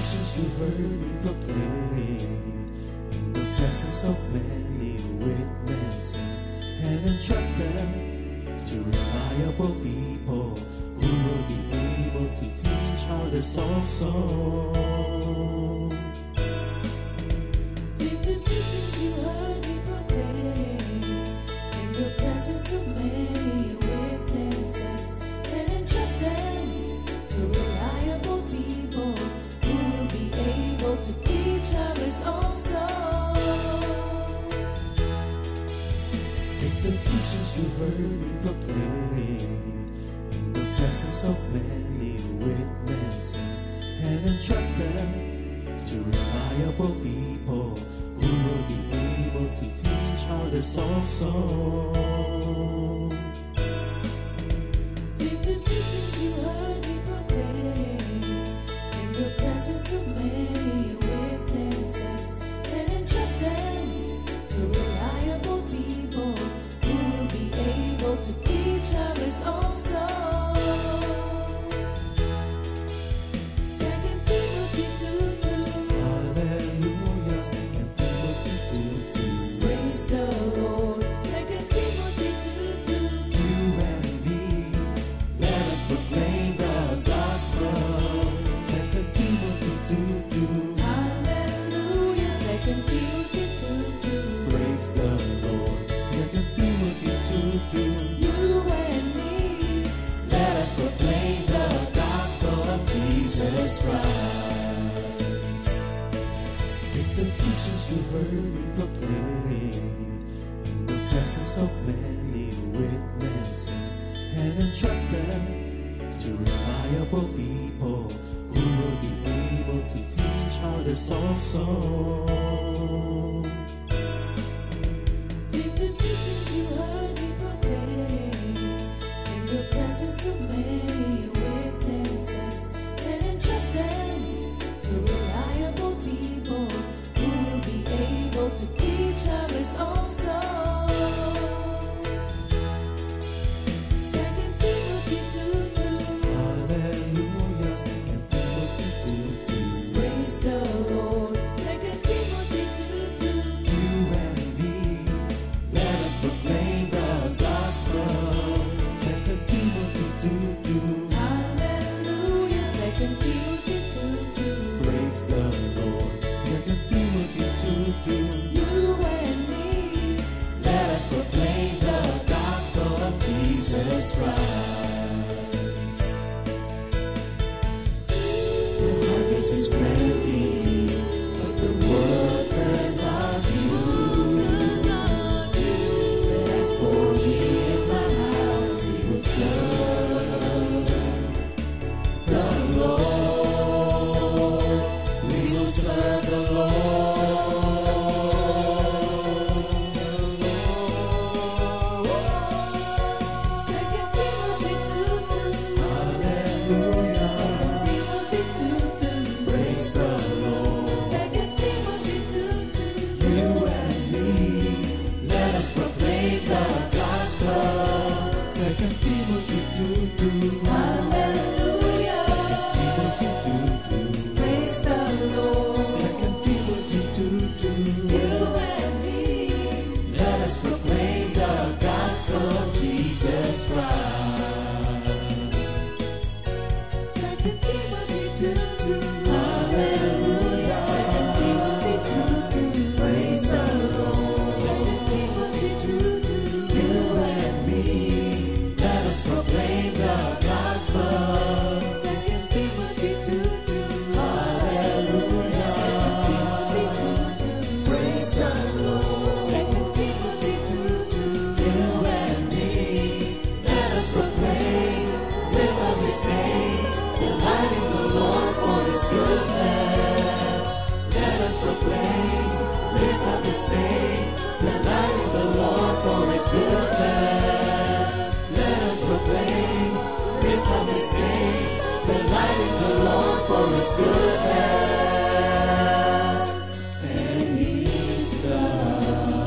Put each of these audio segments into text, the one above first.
teachings you heard me proclaim in the presence of many witnesses, and entrust them to reliable people who will be able to teach others also. Take the teachings you heard me proclaim in the presence of many witnesses, and entrust them to reliable people who will be able to teach others also. Take the teachings you heard me proclaim in the presence of many witnesses, and entrust them to reliable people who will be able to teach others also. Take the teachings you heard me proclaim in the presence of many witnesses, and entrust them to reliable people who will be able to teach others also. 2 Timothy 2:2. Hallelujah, 2 Timothy 2:2. Praise the Lord. 2 Timothy 2:2. You and me, let us proclaim the gospel. 2 Timothy 2:2. Hallelujah. 2 Timothy 2:2. Praise the Lord. 2 Timothy 2:2. You and me, Let us proclaim the gospel of Jesus Christ. Take the teachings you heard me proclaim in the presence of many witnesses, and entrust them to reliable people who will be able to teach others also. take the teachings you heard me proclaim in the presence of many witnesses, and entrust them to reliable people who will be able to teach others also. 2 Timothy 2:2. Hallelujah, 2 Timothy 2:2. Praise the Lord. 2 Timothy 2:2. You and me, let us proclaim the gospel. 2 Timothy 2:2. Hallelujah. 2 Timothy 2:2. Praise the Lord. 2 Timothy 2:2. You and me, Let us proclaim the gospel of Jesus Christ. The harvest is plenty, but the workers are few. But as for me and my house, we will serve the Lord. We will serve the Lord. 2 Timothy 2:2. Hallelujah. 2 Timothy 2:2. Praise the Lord. 2 Timothy 2:2. You and me, let us proclaim the gospel. 2 Timothy 2:2. Hallelujah. 2 Timothy 2:2. Praise the Lord. 2 Timothy 2:2. You and me, Let us proclaim the gospel of Jesus Christ. 2 Timothy 2:2. Hallelujah. 2 Timothy 2:2. Praise the Lord. 2 Timothy 2:2. You and me, let us proclaim the gospel. 2 Timothy 2:2. Hallelujah. 2 Timothy 2:2. Praise the Lord. 2 Timothy 2:2. You and me, let us proclaim, live up His name, delighting the Lord for His goodness. Let us proclaim, live up His name, delighting the Lord for His goodness. Let us proclaim, live up His name, delighting the Lord for His goodness. And He's God.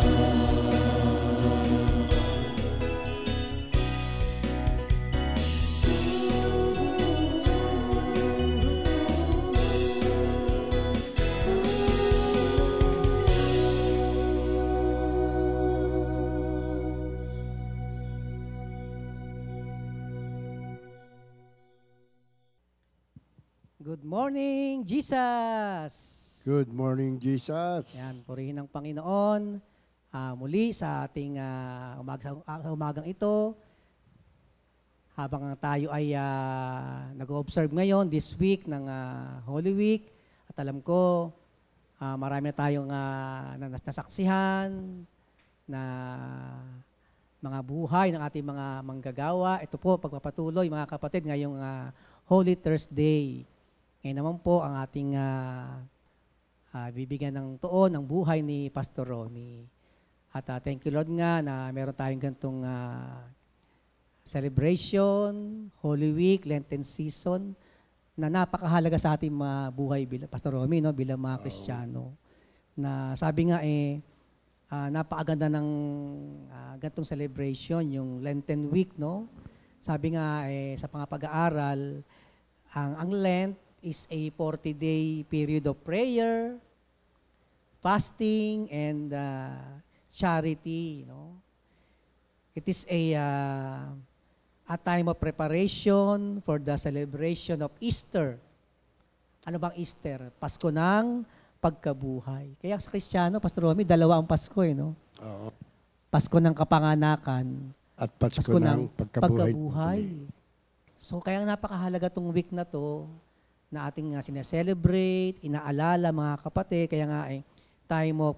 Good morning, Jesus! Good morning, Jesus. Yan, purihin ng Panginoon. Muli sa ating umagang ito, habang tayo ay nag-observe ngayon this week ng Holy Week, at alam ko, marami na tayong nasaksihan na mga buhay ng ating mga manggagawa. Ito po, pagpapatuloy mga kapatid, ngayong Holy Thursday. Ngayon naman po ang ating bibigyan ng tuon ang buhay ni Pastor Romy. At thank you Lord nga na meron tayong ganitong celebration, Holy Week, Lenten season, na napakahalaga sa ating mga buhay bilang Pastor Romy, no, bilang mga Kristiyano. Na sabi nga napakaganda ng ganitong celebration, yung Lenten Week, no? Sabi nga sa mga pag-aaral, ang Lent is a 40-day period of prayer, fasting, and charity. No? It is a time of preparation for the celebration of Easter. Ano bang Easter? Pasko ng pagkabuhay. Kaya sa Kristiyano, Pastor Romy, dalawa ang Pasko, no? Oo. Pasko ng kapanganakan At Pasko ng pagkabuhay. So kaya napakahalaga tong week na to na ating sineselebrate, inaalala mga kapatid, kaya nga time of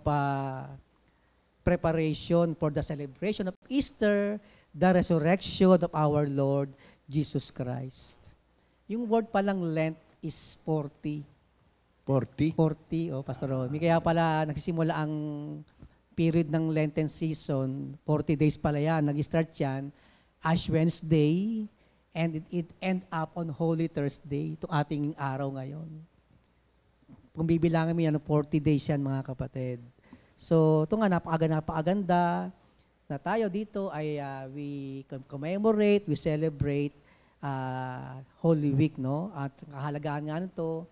preparation for the celebration of Easter, the resurrection of our Lord Jesus Christ. Yung word palang Lent is 40. 40? 40, Pastor Romy. Kaya pala nagsisimula ang period ng Lenten season, 40 days pala yan, nag-start yan, Ash Wednesday, and it end up on Holy Thursday, ito ating araw ngayon. Kung bibilangin mo yan, 40 days yan mga kapatid. So, ito nga, napakaganda na tayo dito ay we commemorate, we celebrate Holy Week, no? At kahalagahan nga nito,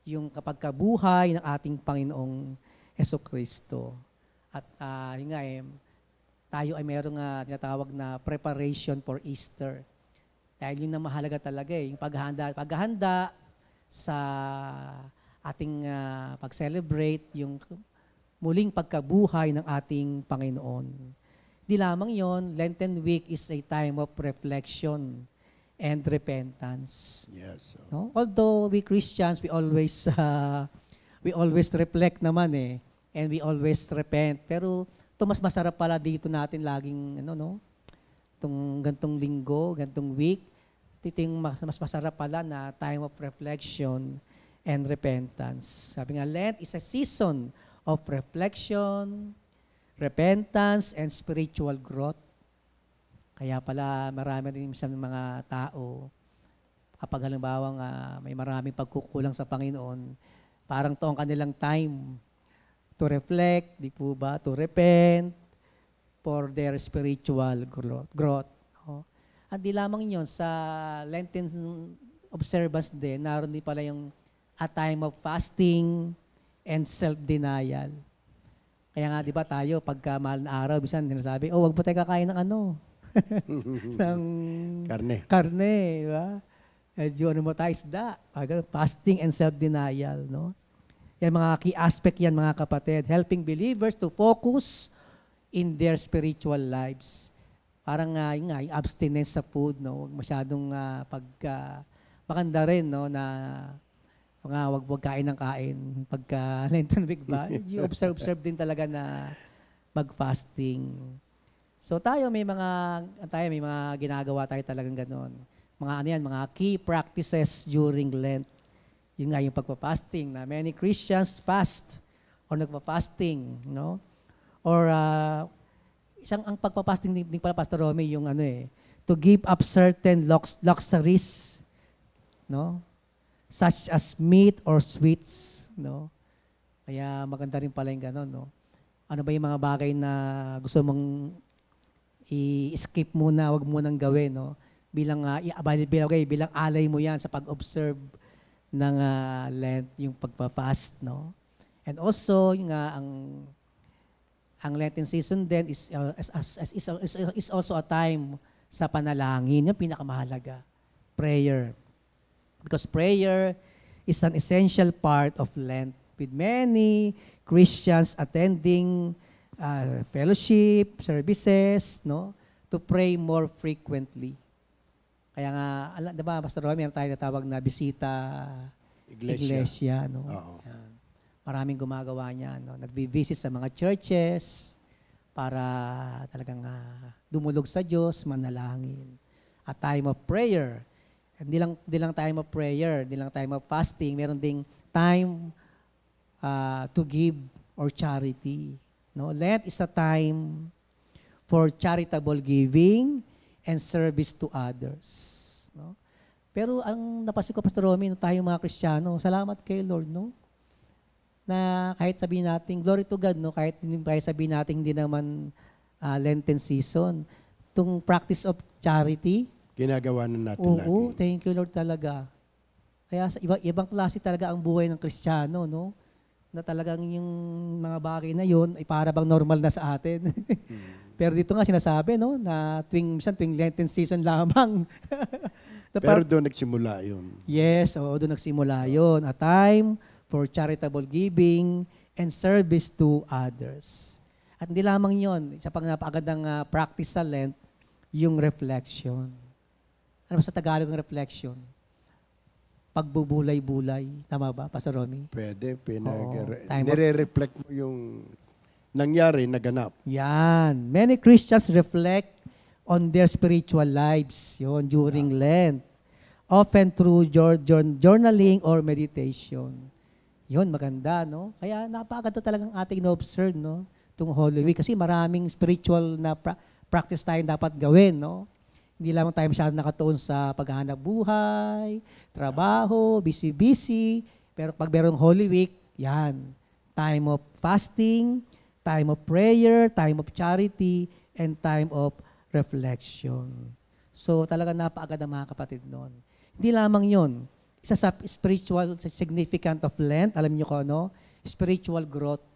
yung kapag kabuhay ng ating Panginoong Hesukristo. At yun nga tayo ay merong tinatawag na preparation for Easter. Dahil yun na mahalaga talaga yung paghahanda sa ating pag-celebrate yung muling pagkabuhay ng ating Panginoon. Di lamang yon, Lenten Week is a time of reflection and repentance. Yes. No? Although we Christians, we always reflect naman and we always repent. Pero ito mas masarap pala dito natin laging itong gantong linggo, gantong week, ito yung mas masarap pala na time of reflection and repentance. Sabi nga, Lent is a season of reflection, repentance, and spiritual growth. Kaya pala marami rin sa mga tao, kapag halimbawa may maraming pagkukulang sa Panginoon, parang ito ang kanilang time to reflect, di po ba, to repent, for their spiritual growth. No? At di lamang yun, sa Lenten observance din, naroon din pala yung a time of fasting and self-denial. Kaya nga, di ba tayo, pagka mahal na araw, bisan sinasabi, wag po tayo kakain ng ng karne, di ba? Medyo isda. Fasting and self-denial, no? Yan mga key aspect yan, mga kapatid. Helping believers to focus in their spiritual lives. Parang yung abstinence sa food, no? Huwag masyadong maganda rin, no, na wag kain ng kain pagka Lenten week ba? Observe din talaga na mag-fasting. So tayo may mga ginagawa tayo talagang ganoon. Mga key practices during Lent. Yun nga yung pagpa-fasting na many Christians fast or nagpa-fasting, no? Or ang pagpapasting din pala Pastor Romy yung to give up certain luxuries, no? Such as meat or sweets, no? Kaya maganda rin pala yung gano'n, no? Ano ba yung mga bagay na gusto mong i-skip muna, wag mo nang gawin, no? Bilang bilang alay mo yan sa pag-observe ng Lent, yung pagpa-fast, no? And also, yung ang Lenten season din is also a time sa panalangin, yung pinakamahalaga, prayer. Because prayer is an essential part of Lent, with many Christians attending fellowship, services, no, to pray more frequently. Kaya nga, diba, Pastor Romy, meron tayo natawag na bisita iglesia, no? Yan. Maraming gumagawa niya, no? Nagbi-visit sa mga churches para talagang dumulog sa Diyos, manalangin. A time of prayer. Hindi lang time of prayer, hindi lang time of fasting, meron ding time to give or charity. No? Lent is a time for charitable giving and service to others. No? Pero ang napansin ko, Pastor Romy, no, tayong mga Kristiyano, salamat kay Lord, no? Na kahit sabihin natin, glory to God, no? Kahit sabihin natin hindi naman Lenten season, itong practice of charity, Ginagawa na natin oo, lagi. thank you Lord talaga. Kaya ibang klase talaga ang buhay ng Kristiyano, no? Na talagang yung mga bagay na yun ay para bang normal na sa atin. Pero dito nga sinasabi, no, na tuwing Lenten season lamang. Pero doon nagsimula yun. Yes, oo, doon nagsimula yun. A time for charitable giving and service to others. At hindi lamang yun, isa pang napakagandang practice sa Lent, yung reflection. Ano ba sa Tagalog ng reflection? Pagbubulay-bulay. Tama ba, Pastor Romy? Pwede, time of- nire-reflect mo yung nangyari, naganap. Yan. Many Christians reflect on their spiritual lives yun, during Lent. Often through journaling or meditation. Yun, maganda, no? Kaya napakaganda talagang ating na-observe, no? Itong Holy Week. Kasi maraming spiritual na practice tayong dapat gawin, no? Hindi lamang tayo masyadong nakatuon sa paghahanap buhay, trabaho, busy-busy. Pero pag merong Holy Week, yan. Time of fasting, time of prayer, time of charity, and time of reflection. So talaga napakaganda mga kapatid noon. Hindi lamang yon. Isa sa spiritual significant of Lent, alam niyo ko ano? Spiritual growth.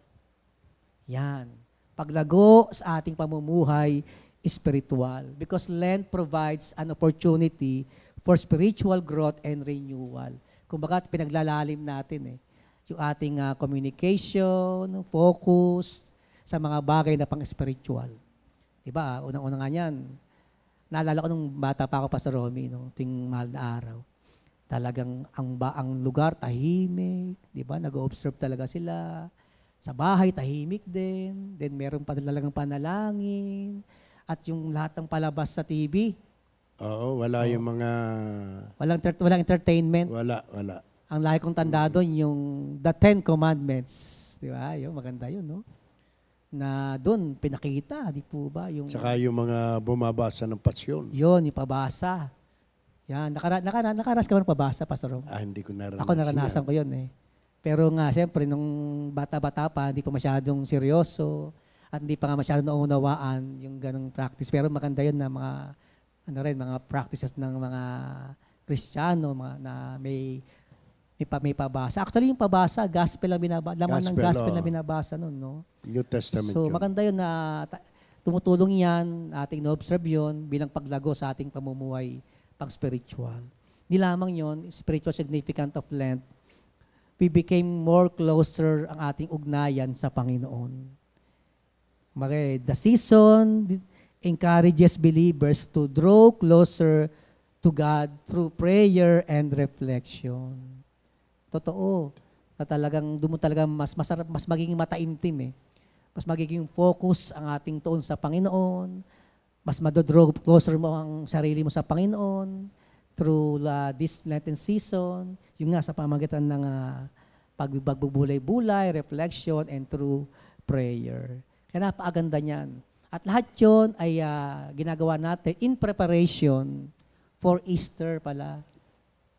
Yan. Paglago sa ating pamumuhay, spiritual. Because Lent provides an opportunity for spiritual growth and renewal. Kumbaga, pinaglalalim natin yung ating communication, focus sa mga bagay na pang-spiritual. Diba? Unang-una nga yan. Naalala ko nung bata pa ako, Pastor Romy, nung ting mahal na araw. Talagang ang lugar tahimik, di ba? Nag-observe talaga sila. Sa bahay, tahimik din. Then meron pa talagang panalangin. At yung lahat ng palabas sa TV. Oo, wala yung mga... Walang entertainment. Wala. Ang lagi kong tanda doon, yung The Ten Commandments. Di ba? Yung maganda yun, no? Na doon, pinakita, di po ba? Yung, Tsaka yung mga bumabasa ng pasyon. yun, yung pabasa. Yan, nakaras ka ba ng pabasa, Pastor Rom? Hindi ko naranasan. Ako naranasan ko yun Pero nga, siyempre, nung bata-bata pa, hindi pa masyadong seryoso at hindi pa nga masyadong naunawaan yung ganong practice. Pero maganda yun na mga practices ng mga Kristiyano na may pabasa. Actually, yung pabasa, gospel ang binabasa. Laman ng gospel na binabasa nun, no? New Testament So, yun. maganda yun na tumutulong yan, ating na-observe yun bilang paglago sa ating pamumuhay pang-spiritual. Hindi lamang yun, spiritual significant of Lent, we became more closer ang ating ugnayan sa Panginoon. The season encourages believers to draw closer to God through prayer and reflection. Totoo. Na talagang doon talaga mas masarap, mas magiging mataimtim Mas magiging focus ang ating tuon sa Panginoon. Mas madodraw closer mo ang sarili mo sa Panginoon through this Lenten season. Yung nga sa pamagitan ng pagbubulay-bulay, reflection, and through prayer. Kaya napakaganda niyan. At lahat yun ay ginagawa natin in preparation for Easter pala.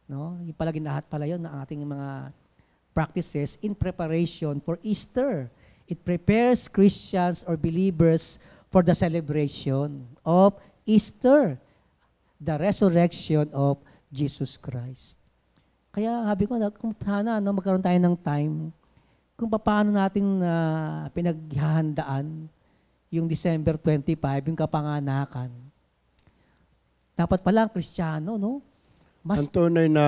No? Yung pala lahat pala yun ng ating mga practices in preparation for Easter. It prepares Christians or believers for the celebration of Easter, the resurrection of Jesus Christ. Kaya sabi ko, kung sana magkaroon tayo ng time, kung paano natin pinaghahandaan yung December 25, yung kapanganakan. Dapat pala ang Kristiyano, no? Mas, Ang tunay na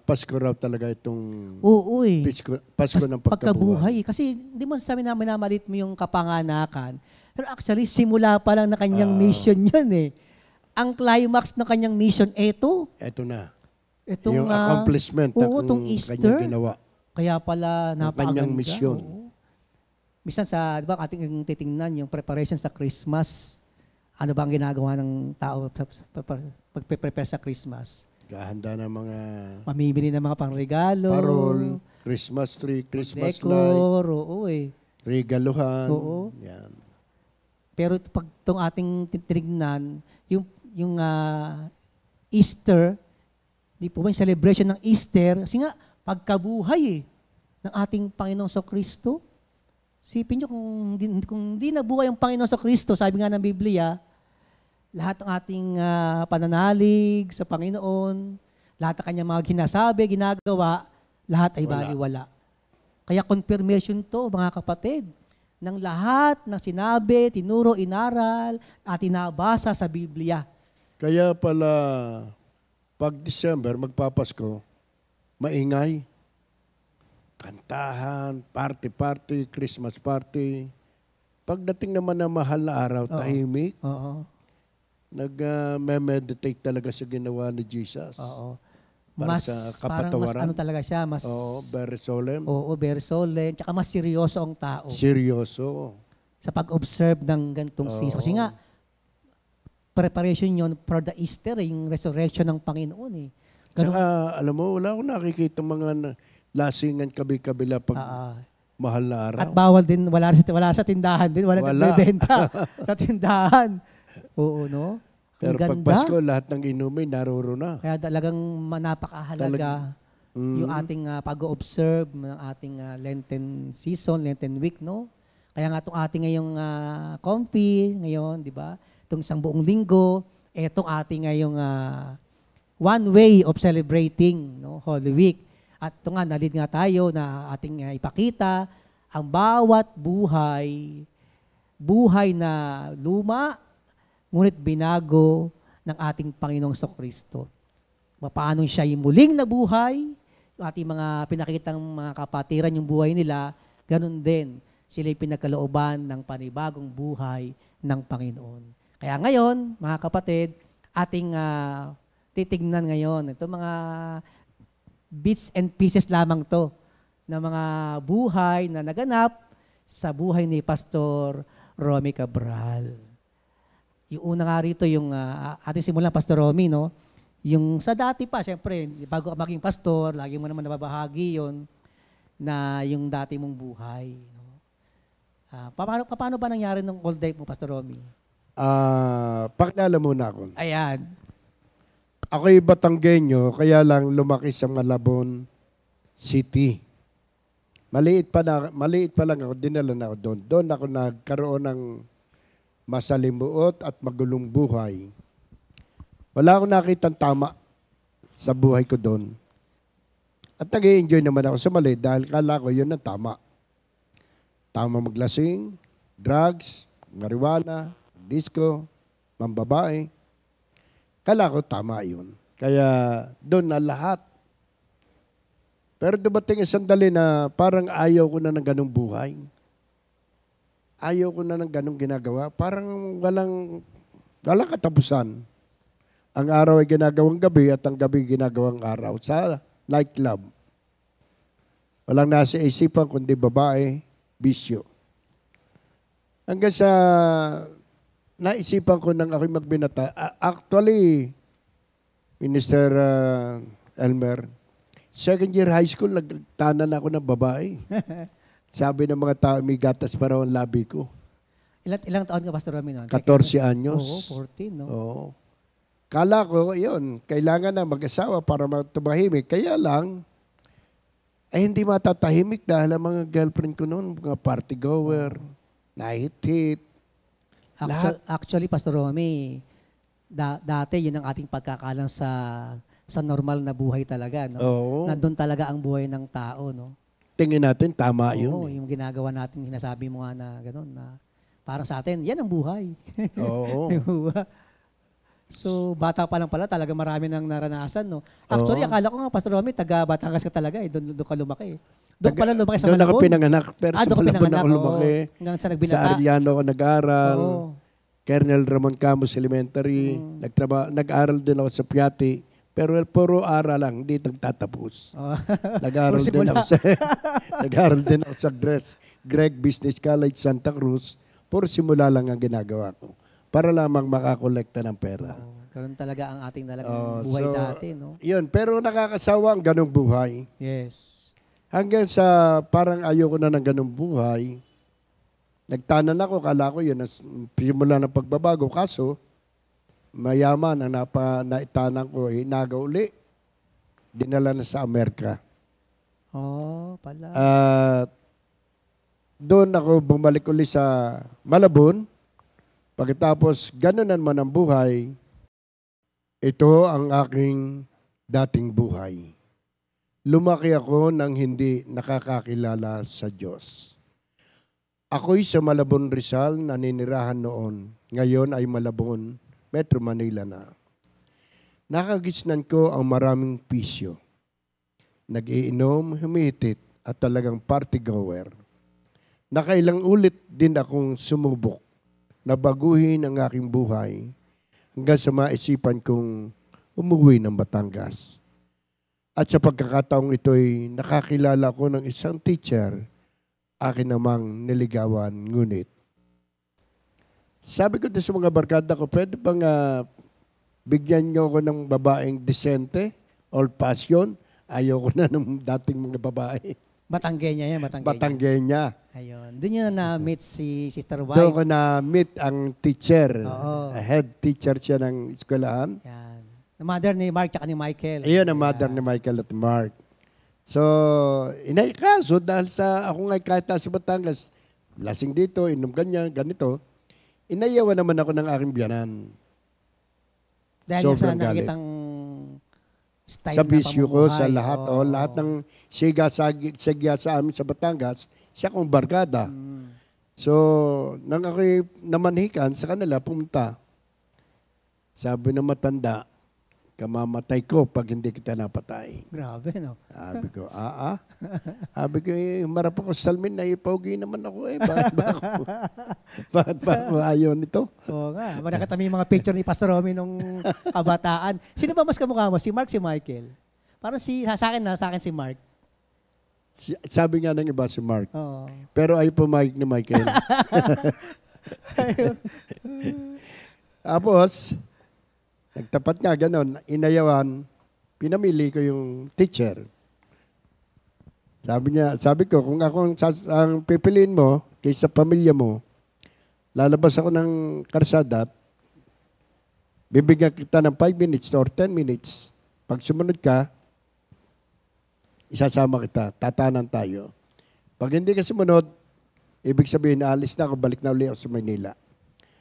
Pasko raw talaga itong oo eh. Pasko ng pagkabuhay. Pagkabuhay. Kasi hindi mo sabi na minamalit mo yung kapanganakan. Pero actually, simula pa lang na kanyang mission yun eh. Ang climax ng kanyang mission, eto. Ito na. Itong, Yung accomplishment oo, ng itong Easter. kanyang ginawa. Kaya pala napakaganda. kanyang mission. Oo. Minsan sa, di ba, ating titingnan yung preparation sa Christmas. Ano ba ang ginagawa ng tao pag-prepare sa Christmas? Kahanda ng mga Mamimili ng mga pangregalo. parol, Christmas tree, Christmas light, decor, oo eh. regaluhan. Oo. Yan. Pero pag itong ating titignan, yung Easter, di po ba yung celebration ng Easter, kasi nga, pagkabuhay ng ating Panginoong Kristo. Sipin nyo, kung di nabuhay ang Panginoong Kristo, sabi nga ng Biblia, lahat ng ating pananalig sa Panginoon, lahat ng kanyang mga ginasabi, ginagawa, lahat ay baliwala. Kaya confirmation to, mga kapatid, ng lahat ng sinabi, tinuro, inaral, at inabasa sa Biblia. Kaya pala, pag December, magpapasko, maingay. Kantahan, party-party, Christmas party. Pagdating naman na mahal na araw, tahimik. Oo. Nag-meditate talaga sa ginawa ni Jesus. Oo. Para Mas, sa parang mas kapatawaran. ano talaga siya, mas, Oo, very solemn. oo, very solemn, tsaka mas seryoso ang tao Seryoso. sa pag-observe ng gantong season. Kasi nga, preparation yon for the Easter, yung resurrection ng Panginoon eh. Saka, alam mo, wala akong nakikita mga lasingan kabi-kabila pag mahal na araw. At bawal din, wala sa tindahan din, wala nagbebenta sa tindahan. Oo, no? Pero Ang pag ganda. Pasko, lahat ng inumin, naruro na. Kaya talagang napakahalaga yung ating pag-observe ng ating Lenten season, Lenten week, no? Kaya nga itong ating ngayong comfy ngayon, di ba? Itong isang buong linggo, itong ating ngayong one way of celebrating, no? Holy Week. At ito nga, nalid nga tayo na ating ipakita ang bawat buhay na luma, ngunit binago ng ating Panginoong Kristo. Paano siya yung muling nabuhay, yung ating mga pinakitang mga kapatiran yung buhay nila, ganun din, sila yung pinagkalooban ng panibagong buhay ng Panginoon. Kaya ngayon, mga kapatid, ating titignan ngayon, ito mga bits and pieces lamang to, na mga buhay na naganap sa buhay ni Pastor Romy Cabral. Yung una nga rito, yung ating simulan, Pastor Romy, no? Yung sa dati pa, siyempre, bago ka maging pastor, lagi mo naman nababahagi yon na yung dati mong buhay. No? Paano ba nangyari nung old life mo, Pastor Romy? Pakilala muna ako. Ayan. Ako'y Batanggenyo, kaya lang lumaki sa Malabon City. Maliit pa lang ako, dinala na ako doon. Doon ako nagkaroon ng masalimuot at magulong buhay. Wala akong nakitang tama sa buhay ko doon. At nag-i-enjoy naman ako sa mali dahil kala ko yun ang tama. Tama maglasing, drugs, marijuana, disco, mambabae. Kala ko tama yun. Kaya doon na lahat. Pero dumating ang sandali na parang ayaw ko na ng ganong buhay. Ayaw ko na ng ganong ginagawa. Parang walang katapusan. Ang araw ay ginagawang gabi at ang gabi ginagawang araw sa nightclub. Walang nasa isipan kundi babae, bisyo. Hanggang sa naisipan ko nang ako'y magbinata. Actually, Minister Elmer, second year high school, nagtanan ako ng babae. Sabi ng mga tao, may gatas pa raw ang labi ko. Ilang taon ka, Pastor Romy, noon? 14 anyos. Oo, 14, no? Oo. Kala ko, yun, kailangan na mag-asawa para tumahimik. Kaya lang, ay hindi matatahimik dahil ang mga girlfriend ko noon, mga party goer, nahit-hit. Actually, Pastor Romy, dati yun ang ating pagkakalang sa normal na buhay talaga, no? Oo. Nandun talaga ang buhay ng tao, no? Tingin natin, tama yun. Oo, yung ginagawa natin, sinasabi mo nga na gano'n, na para sa atin, yan ang buhay. Oo. So, bata pa lang pala, talaga marami nang naranasan, no? Actually, akala ko nga, Pastor Romy, taga Batangas ka talaga eh. Doon ka lumaki eh. Doon pala lumaki sa Doon ako Malabon. pinanganak, pero sa doon ka Malabon pinanganak, ako lumaki. oo. Hanggang sa Sa nagbinata. Arellano ako nag-aral. Oo. Colonel Ramon Camus Elementary. Nag-aral din ako sa Piati. Pero puro aral lang, hindi nagtatapos. Oh. Nag-aral Puro din simula. ako sa nag-aral din ako sa Greg Business College Santa Cruz. Puro simula lang ang ginagawa ko para lamang makakolekta ng pera. Ganun talaga ang ating talagang buhay dati, no? Yun, pero nakakasawa ang ganong buhay. Yes. Hanggang sa parang ayoko na ng ganong buhay, nagtanan ako, kala ko yun, simula ng pagbabago. Kaso, mayaman ang naitanan ko, inaga uli. Dinala na sa Amerika. Oh, pala. At doon ako bumalik uli sa Malabon. Pagkatapos, gano'n naman ang buhay. Ito ang aking dating buhay. Lumaki ako nang hindi nakakakilala sa Diyos. Ako'y sa Malabon, Rizal, naninirahan noon. Ngayon ay Malabon, Metro Manila na. Nakagisnan ko ang maraming pisyo. Nag-iinom, humihitit at talagang party goer. Nakailang ulit din akong sumubok na baguhin ang aking buhay hanggang sa maisipan kong umuwi ng Batangas. At sa pagkakataong ito'y nakakilala ko ng isang teacher, akin namang niligawan, ngunit. Sabi ko din sa mga barkada ko, pwede bang bigyan niyo ako ng babaeng desente, old passion? Ayoko na ng dating mga babae. Batanggenya yan, Batanggenya. Batanggenya. Ayun. Doon nyo na-meet si Sister Doon White. ko na-meet ang teacher. Oo. Head teacher siya ng eskwelahan. Yan. The mother ni Mark tsaka ni Michael. Iyon ang mother ni Michael at Mark. So, inaikaso dahil sa ako nga kahit sa Batangas, lasing dito, inom ganyan, ganito, inayawan naman ako ng aking biyanan. Dahil sobrang sa galit. nakikitang style Sa na bisyo ko, sa pamumuhay. lahat, Oo. lahat ng siga sa amin sa Batangas, siya kong barkada. So, nang ako'y namanhikan sa kanila, pumunta. Sabi ng matanda, kamamatay ko pag hindi kita napatay. Grabe, no? Sabi ko, Sabi ko, marap ako sa salmin na ipogi naman ako eh. Bakit ba ako ayaw nito? Oo nga. Nakita mo yung mga picture ni Pastor Romy nung kabataan. Sino ba mas kamukha mo? Si Mark, si Michael? Parang sa akin si Mark. Sabi nga ng iba si Mark. Oo. Pero ay pumayag ni Michael. Tapos, nagtapat nga ganon, inayawan, pinamili ko yung teacher. Sabi ko, kung ako ang pipiliin mo, kaysa pamilya mo, lalabas ako ng karsada, bibigyan kita ng 5 minutes or 10 minutes. Pag sumunod ka, isasama kita, tatanan tayo. Pag hindi ka sumunod, ibig sabihin, alis na ako, balik na ulit ako sa Maynila.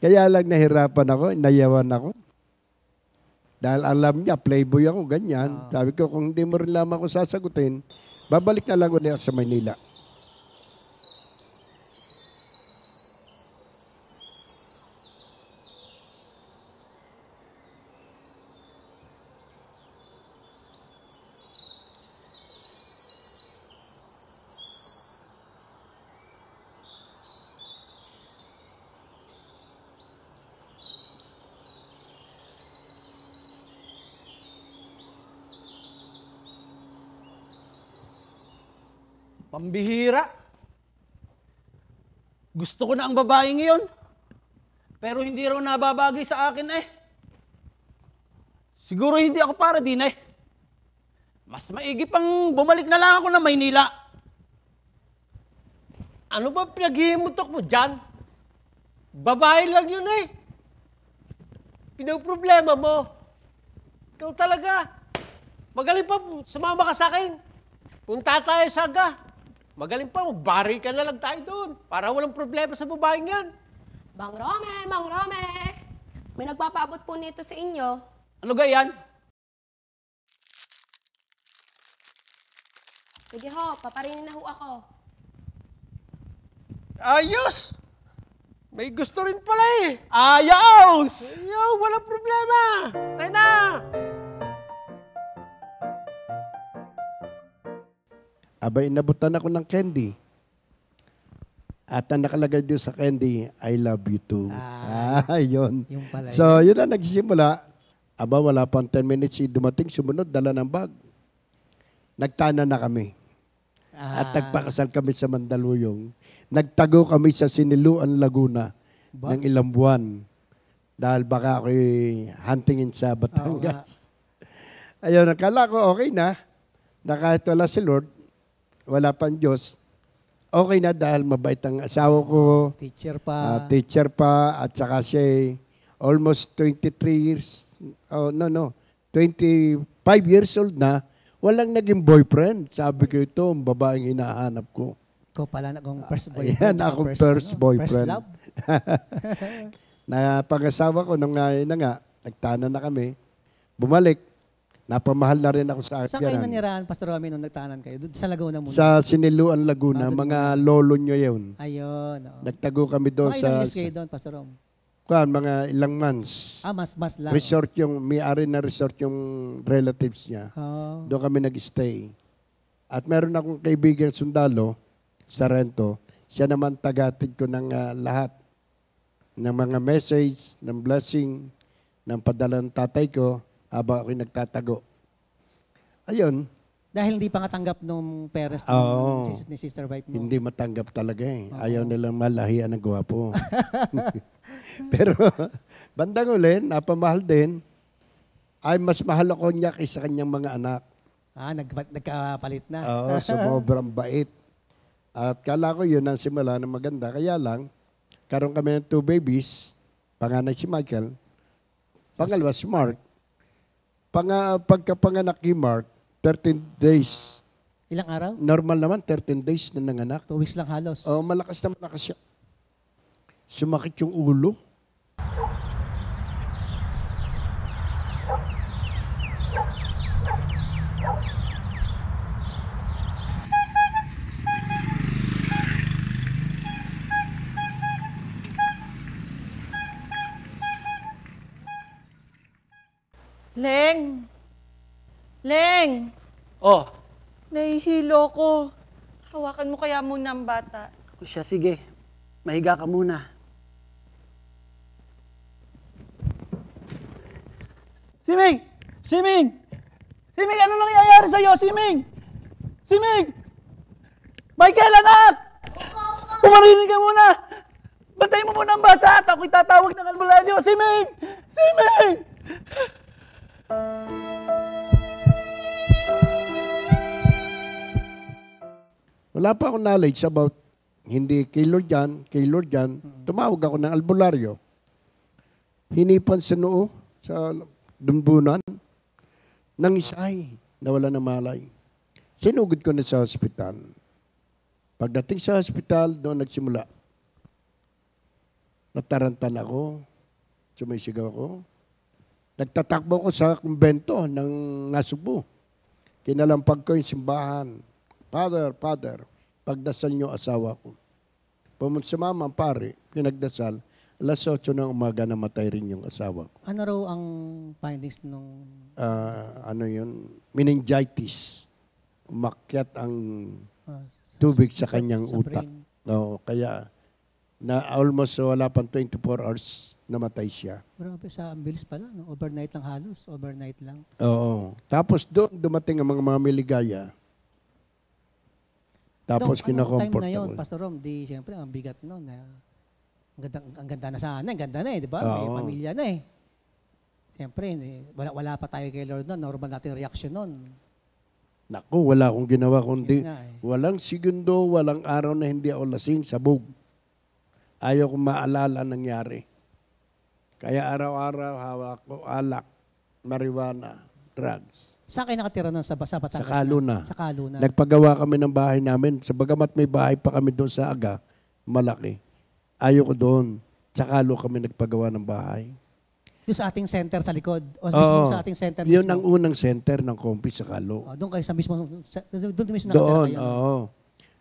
Kaya lang nahirapan ako, inayawan ako. Dahil alam niya, playboy ako, ganyan. Sabi ko, kung hindi mo rin lamang ako sasagutin, babalik na lang ulit ako sa Maynila. Pambihira. Gusto ko na ang babae ngayon. Pero hindi raw nababagay sa akin eh. Siguro hindi ako para din eh. Mas maigi pang bumalik na lang ako ng Maynila. Ano ba pinaghihimutok mo dyan? Babae lang yun eh. Pinoproblema mo. Ikaw talaga. Magaling pa, sumama ka sa akin. Punta tayo sa Aga. Magaling pa, magbari ka na lang tayo doon. Para walang problema sa babaeng yan. Mang Rome, may nagpapaabot po nito sa inyo. Ano gayan? Sige ho, paparinin na ho ako. Ayos! May gusto rin pala eh. Ayos! Ayaw, walang problema. Tayo na. Abay, inabutan ako ng candy. At ang nakalagay doon sa candy, I love you too. Yun. Yung pala So, yun na nagsimula. Aba, wala pang 10 minutes. Dumating, sumunod, dala ng bag. Nagtana na kami. At nagpakasal kami sa Mandaluyong. Nagtago kami sa Siniluan, Laguna ng ilang buwan. Dahil baka ako'y huntingin sa Batangas. Ayun, nakala ko okay na kahit wala si Lord, wala pang Diyos, okay na dahil mabait ang asawa ko, teacher pa. teacher pa, at saka siya almost 23 years, 25 years old na, walang naging boyfriend. Sabi ko ito, ang babaeng hinahanap ko. Ikaw pala akong first boyfriend. Ayan, akong first boyfriend. First love. Na pag-asawa ko, nung nagtana na kami, bumalik, napamahal na rin ako sa Saan kayo nanirahan, Pastor Romy, nung nagtanan kayo? Doon sa Laguna muna? Sa Siniluan, Laguna. Mga lolo nyo yun. Ayun. Oo. Nagtago kami doon Mga sa... ilang years kayo doon, Pastor Rom? Mga ilang months. Mas lang. Resort may-ari na resort yung relatives niya. Oh. Doon kami nag-stay. At meron akong kaibigan sundalo sa Rento. Siya naman tagatid ko ng lahat ng mga message, ng blessing, ng padala ng tatay ko habang ako'y nagtatago. Ayun. Dahil hindi pa tanggap nung parents ni sister wife mo. Hindi matanggap talaga eh. Ayaw nilang malahian ng gwapo. Pero bandang uli, napamahal din. Ay mas mahal ako niya kaysa kanyang mga anak. Nagkapalit na. Oo, sobrang bait. At kala ko yun ang simula ng maganda. Kaya lang, karoon kami ng 2 babies. Panganay si Michael. Pangalawa si Mark. Pagkapanganak ni Mark, 13 days. Ilang araw? Normal naman, 13 days na nanganak. 2 weeks lang halos. Oh, malakas siya. Sumakit yung ulo. Leng! Leng! Oh, Nahihilo ko. Hawakan mo kaya muna ang bata. o siya, sige. Mahiga ka muna. Siming! Siming! Siming, ano nangyayari sa'yo, Siming? Siming! Michael, anak! Pumarinig ka muna! Bantayin mo muna ang bata at ako'y tatawag ng albularyo. Siming! Siming! Wala pa akong knowledge about hindi kay Lord yan. Tumawag ako ng albularyo. Hinipan sa noo, sa dumbunan, nang isay, nawala ng malay. Sinugod ko na sa hospital. Pagdating sa hospital, doon nagsimula. Natarantan ako, sumisigaw ako. Nagtatakbo ko sa kumbento ng Nasugbu. Kinalampag ko yung simbahan. Father, pagdasal niyo asawa ko. Pumunta sa mama, pare, pinagdasal. Alas 8 ng umaga namatay rin yung asawa ko. Ano raw ang findings nung... Meningitis. Umakyat ang tubig sa kanyang utak. brain? No, kaya almost wala pang 24 hours namatay siya. Grabe, sa bilis pala. No? Overnight lang halos. Overnight lang. Oo. Tapos doon dumating ang mga mamiligaya. Tapos Anong time kinakomfort na yun, ako. Pastor Rom? Di, siyempre, ang bigat nun. Ang ganda na sana. Ang ganda na di ba? May Oo. pamilya na Siyempre, wala pa tayo kay Lord nun. Normal natin reaction nun. Naku, wala akong ginawa kundi Yun nga walang segundo, walang araw na hindi ako lasing, sabog. Ayaw kong maalala nangyari. Kaya araw-araw hawak ko alak, marijuana, drugs. Saan kayo nakatira nun? Sa Batangas? Sa Caluna. Sa Caluna. Nagpagawa kami ng bahay namin. Sa bagamat may bahay pa kami doon sa Aga, malaki. Ayaw ko doon. Sa Calo kami nagpagawa ng bahay. Doon sa ating center sa likod? O mismo sa ating center mismo? Yun ang unang center ng Kompi sa Calo. Doon kayo sa mismo, doon mismo nakatira Doon, kayo? oo.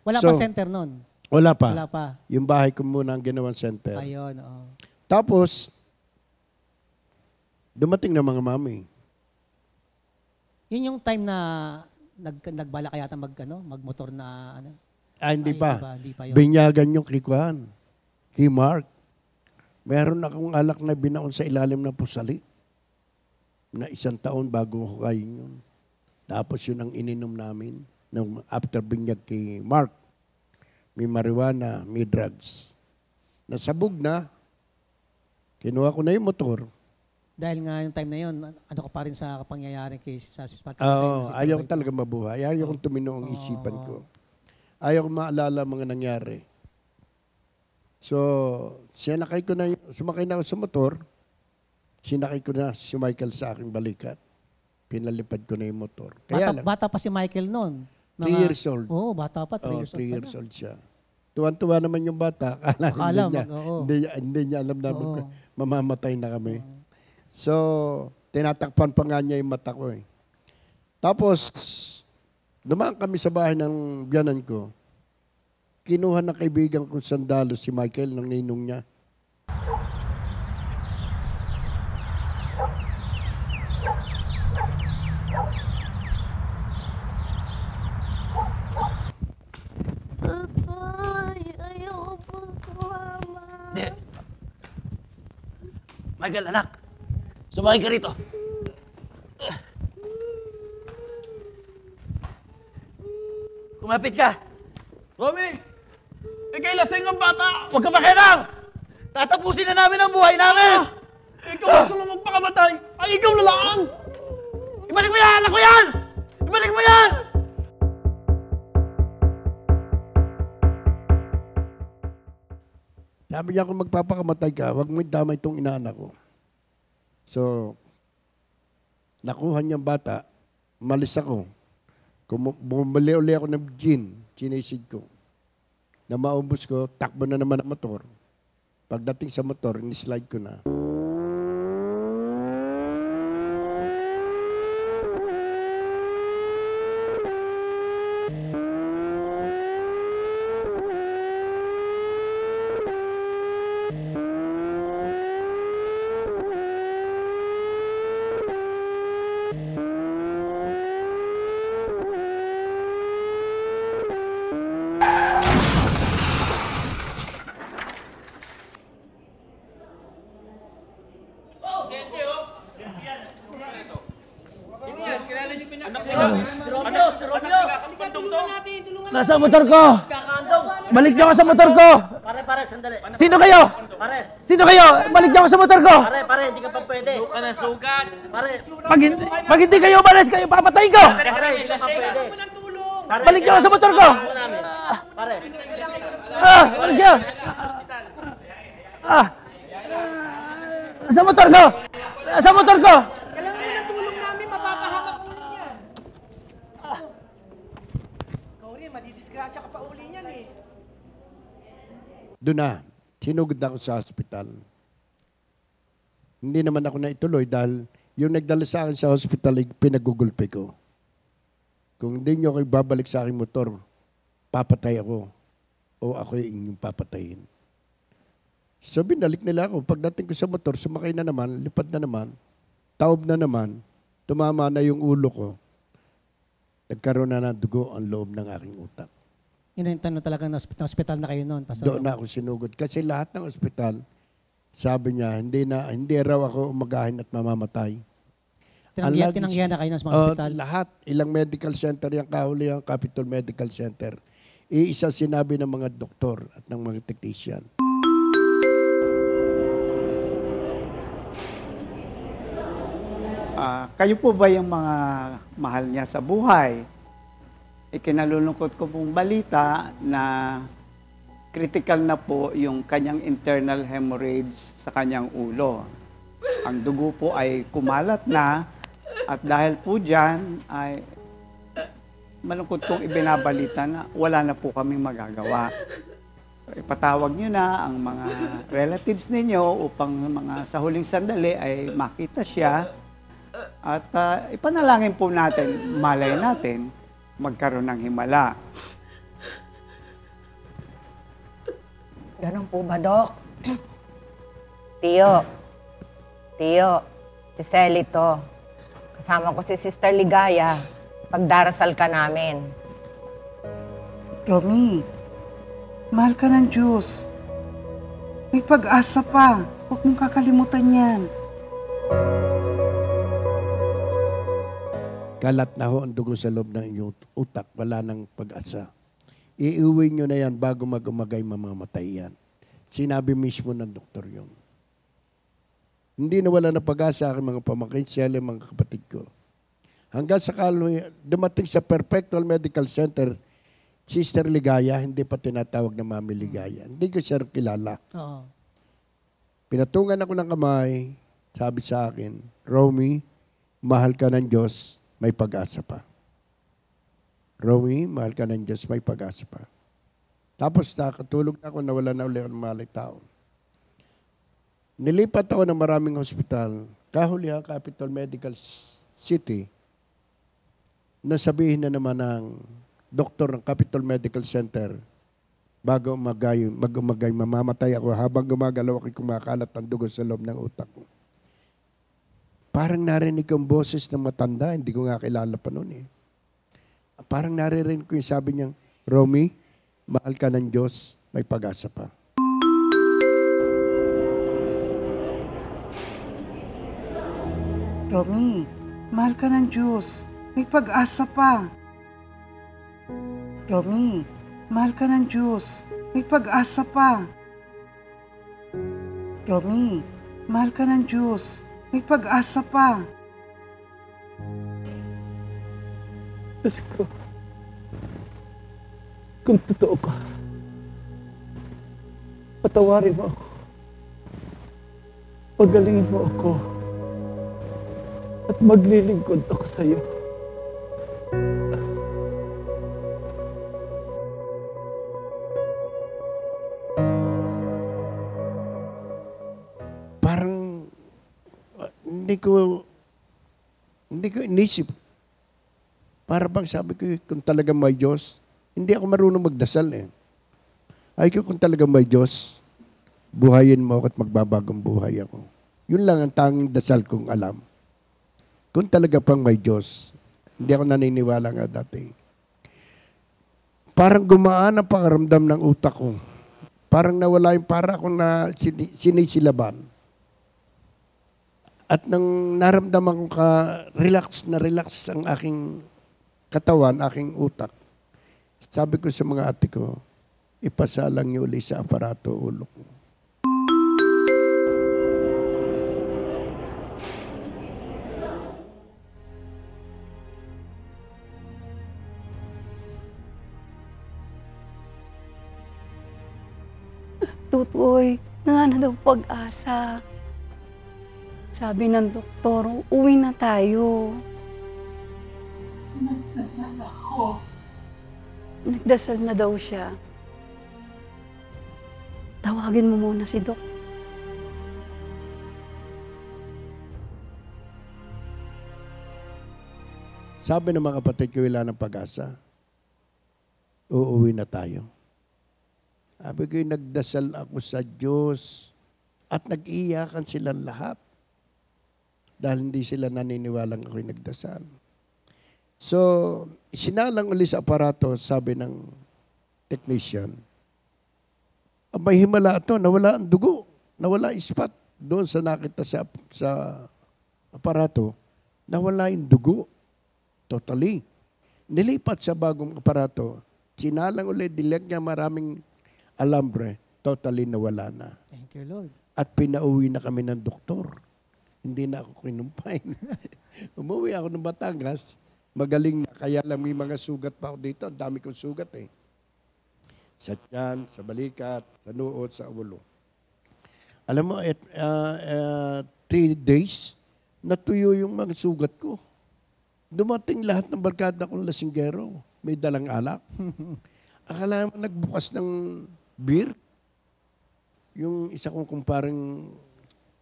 Wala So, pa center nun? Wala pa. Wala pa. Yung bahay ko muna ang ginawang center. Ayun, oo. Tapos, dumating na mga mami. Yun yung time na nagbala ka yata magmotor na ano? Hindi Ay, pa. Hindi pa yun. Binyagan yung kikuhan. Kay Mark. Meron akong alak na binaon sa ilalim ng pusali. Na 1 taon bago ko kain yun. Tapos yun ang ininom namin. After binyag kay Mark. May marijuana, may drugs. Nasabog na. Kinuha ko na yung motor. Dahil nga yung time na yun, ano ka pa rin sa kapangyayari kay sa Sispat. Ayaw ko talaga mabuhay. Ayaw kong tumino ang isipan ko. Ayaw ko maalala mga nangyari. So, sumakay na ako sa motor, sinakay ko na si Michael sa aking balikat. Pinalipad ko na yung motor. Kaya bata pa si Michael noon. 3 years old. Oo, bata pa, 3 years old. 3 years old siya. Tuwan-tuwa naman yung bata. Hindi niya alam na mamamatay na kami. So, tinatakpan pa nga niya yung mata ko eh. Tapos, dumaan kami sa bahay ng biyanan ko. Kinuha ng kaibigan kong sandalo si Michael ng ninong niya. Ayoko po sumama. Michael, anak. Sumakay ka rito. Kumapit ka. Romy! Ikay lasing ang bata! Huwag ka makialam! Tatapusin na namin ang buhay namin! Ikaw gusto mo magpakamatay! Ay, ikaw na lang! Ibalik mo yan! Anak ko yan! Ibalik mo yan! Sabi niya kung magpapakamatay ka, huwag mo damay itong inaanak ko. So, nakuha niyang bata, malis ako. Bumali-uli ako ng gin, sinisid ko. Na maubos ko, takbo na naman ang motor. Pagdating sa motor, ni-slide ko na. Nasa motor ko! Balik niyo ako sa motor ko! Pare, sandali. Sino kayo? Pare, Sino kayo? Balik niyo ako sa motor ko! pare, hindi ka pa pwede. Ka na sugat. Pare, Pag hindi kayo umalis, kayo papatayin ko! pare, hindi ka pa pwede. Pare, Balik niyo ako sa motor ko! Pare, Alis kayo! Sa motor ko! Sa motor ko! kailangan mo ng tulong namin, mapapahamak ulo niyan. Ikaw rin, madidisgrasya ka pa uli niyan eh. Doon na, sinugod na ako sa hospital. Hindi naman ako naituloy dahil yung nagdala sa akin sa hospital ay pinagugulpi ko. Kung hindi nyo ako babalik sa aking motor, papatay ako. O ako yung inyong papatayin. So binalik nila ako. Pagdating ko sa motor, sumakay na naman, lipad na naman, taob na naman, tumama na yung ulo ko. Nagkaroon na ng dugo ang loob ng aking utak. Yun yung tanong talaga na hospital na kayo noon. Doon na ako sinugod. Kasi lahat ng ospital, sabi niya, hindi raw ako umagahin at mamamatay. Tinanggihan na kayo ng mga hospital. Lahat, ilang medical center yung kahuli ang Capitol Medical Center. Iisa sinabi ng mga doktor at ng mga technician. Kayo po ba yung mga mahal niya sa buhay? Ikinalulungkot ko pong balita na critical na po yung kanyang internal hemorrhage sa kanyang ulo. Ang dugo po ay kumalat na at dahil po dyan ay malungkot kong ibinabalita na wala na po kaming magagawa. Ipatawag nyo na ang mga relatives ninyo upang mga sa huling sandali ay makita siya at ipanalangin po natin, malay natin, magkaroon ng himala. Ganun po ba, Dok? Tio, si Selly to. Kasama ko si Sister Ligaya. Pagdarasal ka namin. Romy, mahal ka ng Diyos. May pag-asa pa. Huwag mong kakalimutan yan. Kalat na ho ang dugo sa loob ng inyong utak. Wala nang pag-asa. Iuwi nyo na yan bago mag-umagay mamamatay yan. Sinabi mismo ng doktor yun. Hindi na wala na pag-asa aking mga pamangkin, siyale mga kapatid ko. Hanggang sa dumating sa Perpetual Medical Center, Sister Ligaya, hindi pa tinatawag na Mami Ligaya. Hindi ko siya kilala. Oo. Pinatungan ako ng kamay, sabi sa akin, Romy, mahal ka ng Diyos, may pag-asa pa. Romy, mahal ka ng Diyos, may pag-asa pa. Tapos nakatulog na ako, nawala na ulit ang malay tao. Nilipat ako ng maraming hospital, kahulihan Capital Medical City, nasabihin na naman ng doktor ng Capital Medical Center, bago mag-umagay, mamamatay ako habang gumagalaw ako'y kumakalat ang dugo sa loob ng utak ko. Parang narinig ko ang boses ng matanda, hindi ko nga kilala pa noon eh. Parang naririnig ko yung sabi niyang, Romy, mahal ka ng Diyos, may pag-asa pa. Romy, mahal ka ng Diyos. May pag-asa pa. Romy, mahal ka ng Diyos. May pag-asa pa. Romy, mahal ka ng Diyos. May pag-asa pa. Diyos ko, kung totoo ka, patawarin mo ako. Pagalingin mo ako. At maglilingkod ako sa iyo. Parang hindi ko inisip. Para bang sabi ko, kung talaga may Diyos, hindi ako marunong magdasal eh. Ay ko kung talaga may Diyos, buhayin mo ako at magbabagong buhay ako. Yun lang ang tanging dasal kong alam. Kung talaga pang may Diyos, hindi ako naniniwala nga dati. Parang gumaan ang pakaramdam ng utak ko. Parang nawala yung para akong sinisilaban. At nang naramdaman ko relax ang aking katawan, aking utak, sabi ko sa mga ate ko, ipasalang niyo ulit sa aparato ulo ko. Tutoy, na daw pag-asa. Sabi ng doktor, uwi na tayo. Nagdasal ako. Nagdasal na daw siya. Tawagin mo muna si Dok. Sabi ng mga kapatid ko, wala ng pag-asa. Uuwi na tayo. Sabi ko, nagdasal ako sa Diyos at nag-iyakan silang lahat dahil hindi sila naniniwalang ako'y nagdasal. So, isinalang ulit sa aparato, sabi ng technician, may himala ito, nawala ang dugo, nawala ang spot doon sa nakita sa aparato, nawala yung dugo, totally. Nilipat sa bagong aparato, sinalang ulit, dilag niya maraming alambre, totally nawala na. Thank you, Lord. At pinauwi na kami ng doktor. Hindi na ako kinumpay. Umuwi ako ng Batangas, magaling na, kaya lang may mga sugat pa ako dito. Ang dami kong sugat eh. Sa tiyan, sa balikat, sa nuot, sa ulo. Alam mo, 3 days, natuyo yung mga sugat ko. Dumating lahat ng barkada kong lasinggero. May dalang alak. Akala mo nagbukas ng beer. Yung isa kong kumparang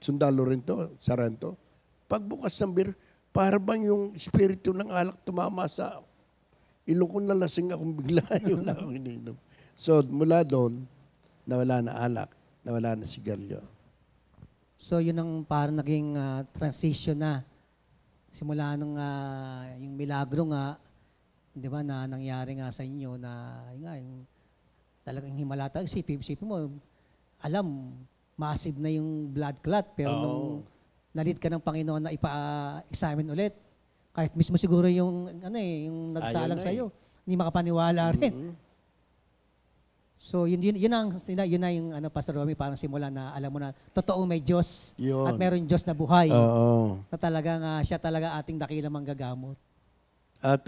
sundalo rin to, Sarento. Pagbukas ng beer, para bang yung espiritu ng alak tumama sa ilong ko, nalasing akong bigla. Yung lang akong ininom. So mula doon, nawala na alak, nawala na sigarilyo. So yun ang parang naging transition na. Simula nung yung milagro nga, di ba, na nangyari nga sa inyo na yun nga, yung talagang himala tayo. Isipin mo, alam, massive na yung blood clot, pero nung nalit ka ng Panginoon na ipa-examine ulit, kahit mismo siguro yung, yung nagsalang sa iyo, hindi makapaniwala rin. So yun na yung Pastor Romy, parang simula na alam mo na totoong may Diyos at meron Diyos na buhay. Na talagang siya talaga ating dakilang manggagamot. At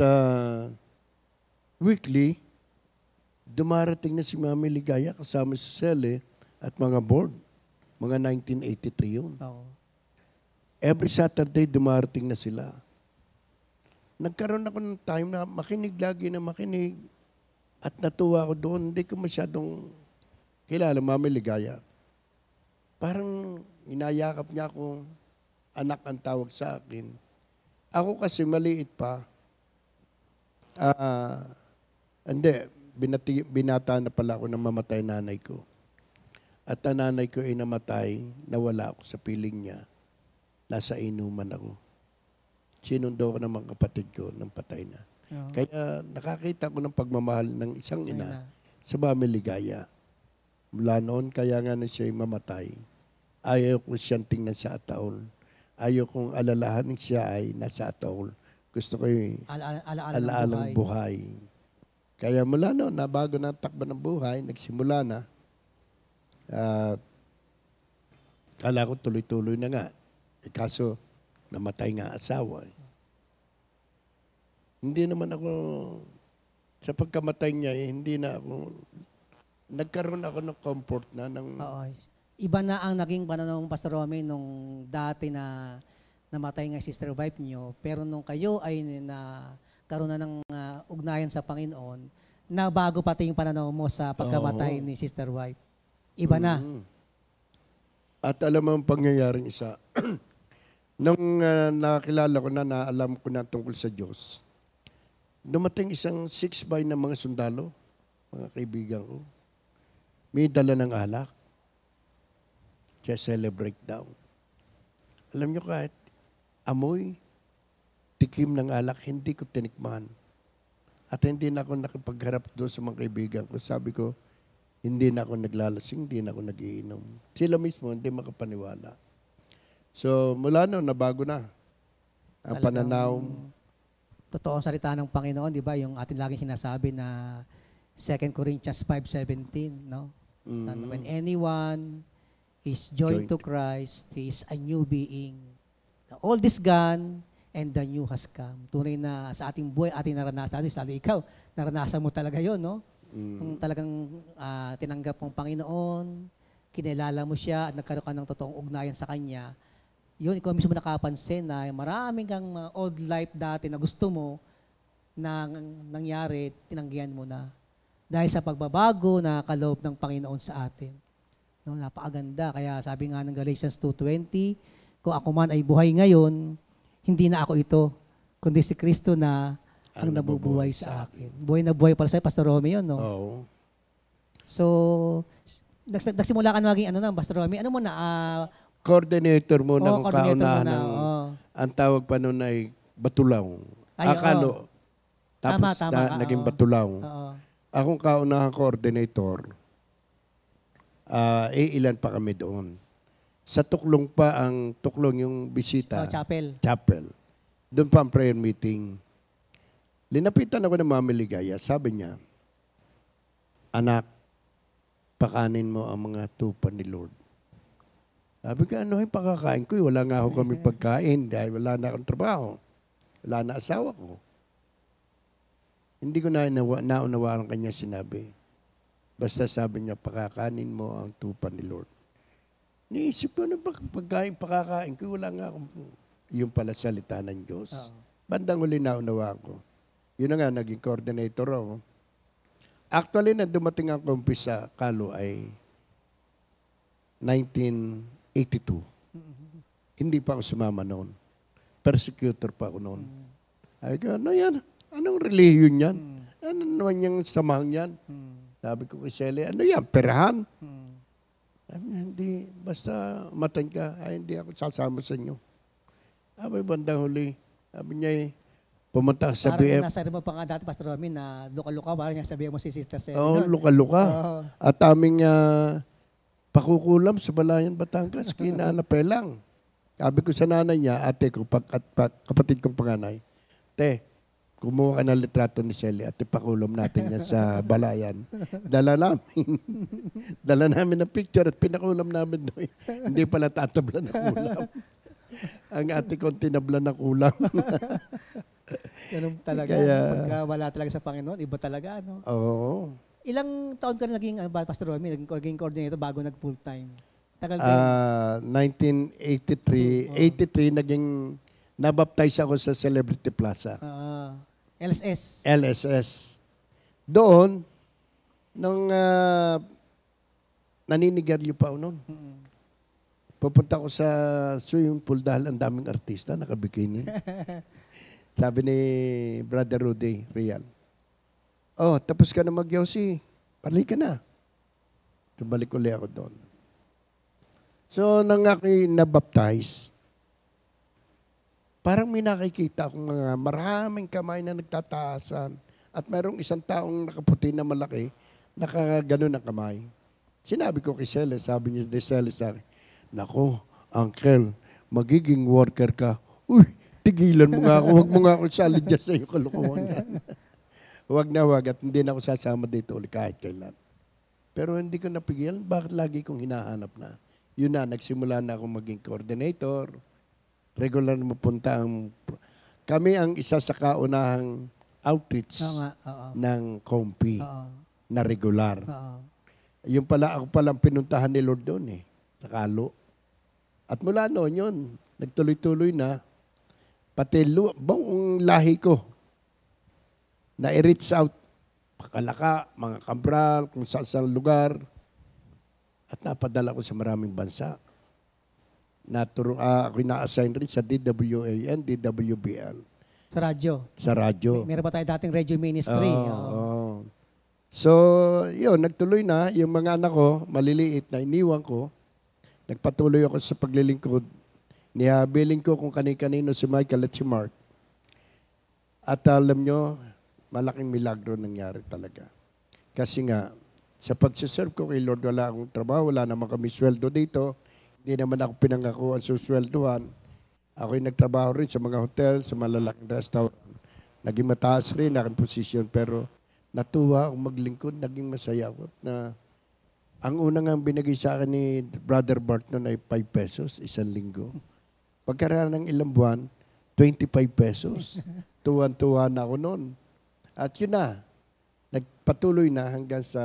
weekly, dumarating na si Mami Ligaya kasama si Sele at mga board. Mga 1983 yun. Every Saturday, dumarating na sila. Nagkaroon ako ng time na makinig lagi na makinig. At natuwa ako doon. Hindi ko masyadong kilala Mami Ligaya. Parang inayakap niya ako, anak ang tawag sa akin. Ako kasi maliit pa. Binata na pala ako ng mamatay nanay ko. At ang nanay ko ay namatay, nawala ako sa piling niya. Nasa inuman ako. Sinundo ko ng mga kapatid ko nang patay na. Kaya nakakita ko ng pagmamahal ng isang ina sa Mami Ligaya. Mula noon, kaya nga na siya mamatay. Ayaw ko siyang tingnan sa ataol. Ayaw kong alalahanin siya ay nasa ataol. Gusto ko yung alaalang buhay. Kaya mula noon, na bago na takbo ng buhay, nagsimula na. Kala ko tuloy-tuloy na nga. Kaso, namatay nga asawa. Hindi naman ako, sa pagkamatay niya, hindi na ako, nagkaroon ako ng comfort na. Iba na ang naging pananaw ng Pastor Romy nung dati na namatay nga sister wife niyo, pero nung kayo ay karoon na ng ugnayan sa Panginoon, na bago pati yung pananaw mo sa pagkamatay ni sister wife. Iba na. At alam mo ang pangyayaring isa, nung nakakilala ko na alam ko na tungkol sa Diyos, dumating isang 6x na mga sundalo, mga kaibigan ko. May dala ng alak. Kaya celebrate daw. Alam nyo kahit amoy, tikim ng alak, hindi ko tinikman. At hindi na ako nakipagharap doon sa mga kaibigan ko. Sabi ko, hindi na ako naglalasing, hindi na ako nagiinom. Sila mismo, hindi makapaniwala. So, mula noon, nabago na ang pananaw. Totoo ang salita ng Panginoon, di ba? Yung ating laging sinasabi na 2 Corinthians 5:17, no? When anyone is joined to Christ, he is a new being. The old is gone, and the new has come. Tunay na sa ating buhay, ating naranasan. Sali ikaw, naranasan mo talaga yon, no? Kung talagang tinanggap mong Panginoon, kinilala mo siya, at nagkaroon ka ng totoong ugnayan sa Kanya, yun, ikaw mismo nakapansin na maraming kang old life dati na gusto mo na nangyari, tinanggihan mo na. Dahil sa pagbabago na kaloob ng Panginoon sa atin. No, napakaganda. Kaya sabi nga ng Galatians 2:20, kung ako man ay buhay ngayon, hindi na ako ito, kundi si Kristo na ang nabubuhay sa akin. Buhay na buhay para sa'yo, Pastor Romy, yun, no? Oo. So, nagsimula ka na maging Pastor Romy, ano mo na, coordinator mo ng kaunahan ng, ang tawag pa noon ay Batulaw. Akalo. Tapos tama, naging Batulaw. Akong kaunahan coordinator, ilan pa kami doon. Sa Tuklong pa ang Tuklong yung bisita. Chapel. Doon pa ang prayer meeting. Linapitan ako ng Mami Ligaya. Sabi niya, anak, pakanin mo ang mga tupa ni Lord. Sabi ko, ano yung pakakain ko? Wala nga ako kami pagkain dahil wala na akong trabaho. Wala na asawa ko. Hindi ko naunawaan kanya sinabi. Basta sabi niya, pakakanin mo ang tupa ni Lord. Niisip ko, ano ba pakakain ko? Wala nga akong, yung pala salita ng Diyos. Bandang uli naunawaan ko. Yun na nga, naging coordinator ako. Actually, na dumating ang kumpis sa Kalo ay 1982. Hindi pa ako sumama noon. Persecutor pa ako noon. Ay ko, ano yan? Anong relihiyon yan? Ano naman yung samahang yan? Sabi ko kay Shelly, ano yan, perahan? Sabi niya, hindi, basta matan ka, ay hindi ako sasama sa inyo. Sabi bandang huli, sabi niya pumunta ka sa Parang BF. nasa mo pa nga dati, Pastor Romy, na luka-luka, parang niya sabihin mo si Sister Sally. Oo, nun. luka-luka. Oo. At aming pakukulam sa Balayan, Batangas, kinanapelang. Sabi ko sa nanay niya, ate ko, kapatid kong panganay, te, kumuha ka ng litrato ni Shelly at ipakulam natin yan sa Balayan. Dala namin. Dala namin ng picture at pinakulam namin doon. Hindi pala tatabla ng ulam. Ang ate ko tinabla ng ulam. Ganun talaga. Kaya- Pagka wala talaga sa Panginoon, iba talaga, no? Oo. Ilang taon ka na naging, Pastor Romy, naging coordinator bago nag-full-time? Tagal din. 1983, naging nabaptize ako sa Celebrity Plaza. LSS. LSS. Doon, nung naninigarilyo pa ako noon. Pupunta ko sa swimming pool dahil ang daming artista, nakabikini. Sabi ni Brother Rudy Real, oh, tapos ka na mag-yosi. Balik ka na. Tumalik ulit ako doon. So, nang ako'y nabaptize, parang may nakikita akong mga maraming kamay na nagtataasan at mayroong isang taong nakaputi na malaki, nakagano na kamay. Sinabi ko kay Sele, sabi niya ni Sele sa akin, nako, Uncle, magiging worker ka. Uy, tigilan mo nga ako, huwag mo nga ako salid dyan sa iyo, kalukuhan yan. Huwag na huwag at hindi na ako sasama dito ulit kahit kailan. Pero hindi ko napigilan, bakit lagi kong hinahanap na? Yun na, nagsimula na ako maging coordinator, regular mo punta ang... Kami ang isa sa kaunahang outreach ng COMPI na regular. Yung pala, ako palang pinuntahan ni Lord doon sa Kalo. At mula noon yun, nagtuloy-tuloy na, pati buong lahi ko, na i-reach out, Pakalaka, mga Cabral, kung saan lugar, at napadala ko sa maraming bansa. Ako'y na-assign rin sa DWAN, DWBL. Sa radyo. Sa radyo. Meron pa tayo dating radio ministry. So, yun, nagtuloy na. Yung mga anak ko, maliliit na iniwan ko. Nagpatuloy ako sa paglilingkod. Nihabiling ko kung kani-kanino si Michael at si Mark. At alam nyo, malaking milagro nangyari talaga. Kasi nga, sa pagsiserve ko kay Lord, wala akong trabaho, wala naman kami sweldo dito. Hindi naman ako pinangako ang susweldohan. Ako'y nagtrabaho rin sa mga hotel, sa malalaking restaurant. Naging mataas rin aking posisyon, pero natuwa akong maglingkod, naging masaya ako. Na ang unang ang binigay sa akin ni Brother Bart noon ay 5 pesos, isang linggo. Pagkaraan ng ilang buwan, 25 pesos. Tuwan-tuwa na ako noon. At yun na, nagpatuloy na hanggang sa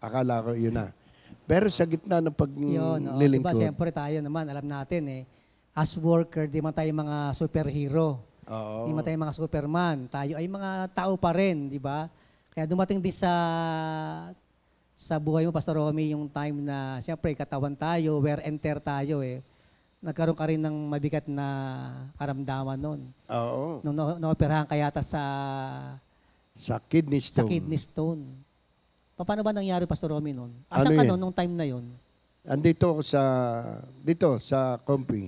akala ko yun na. Pero sa gitna ng paglilingkod. Diba, siyempre tayo naman, alam natin as worker, di man tayo mga superhero. Di man tayo mga superman. Tayo ay mga tao pa rin, di ba? Kaya dumating din sa buhay mo, Pastor Romy, yung time na, siyempre, katawan tayo, wear and tear tayo Nagkaroon ka rin ng mabigat na karamdaman noon. Oo. Nung naoperahan ka yata sa kidney stone. Sa kidney stone. Paano ba nangyari, Pastor Romy, noon? Asan ka noon, nung time na yon? Andito ako sa COMPI.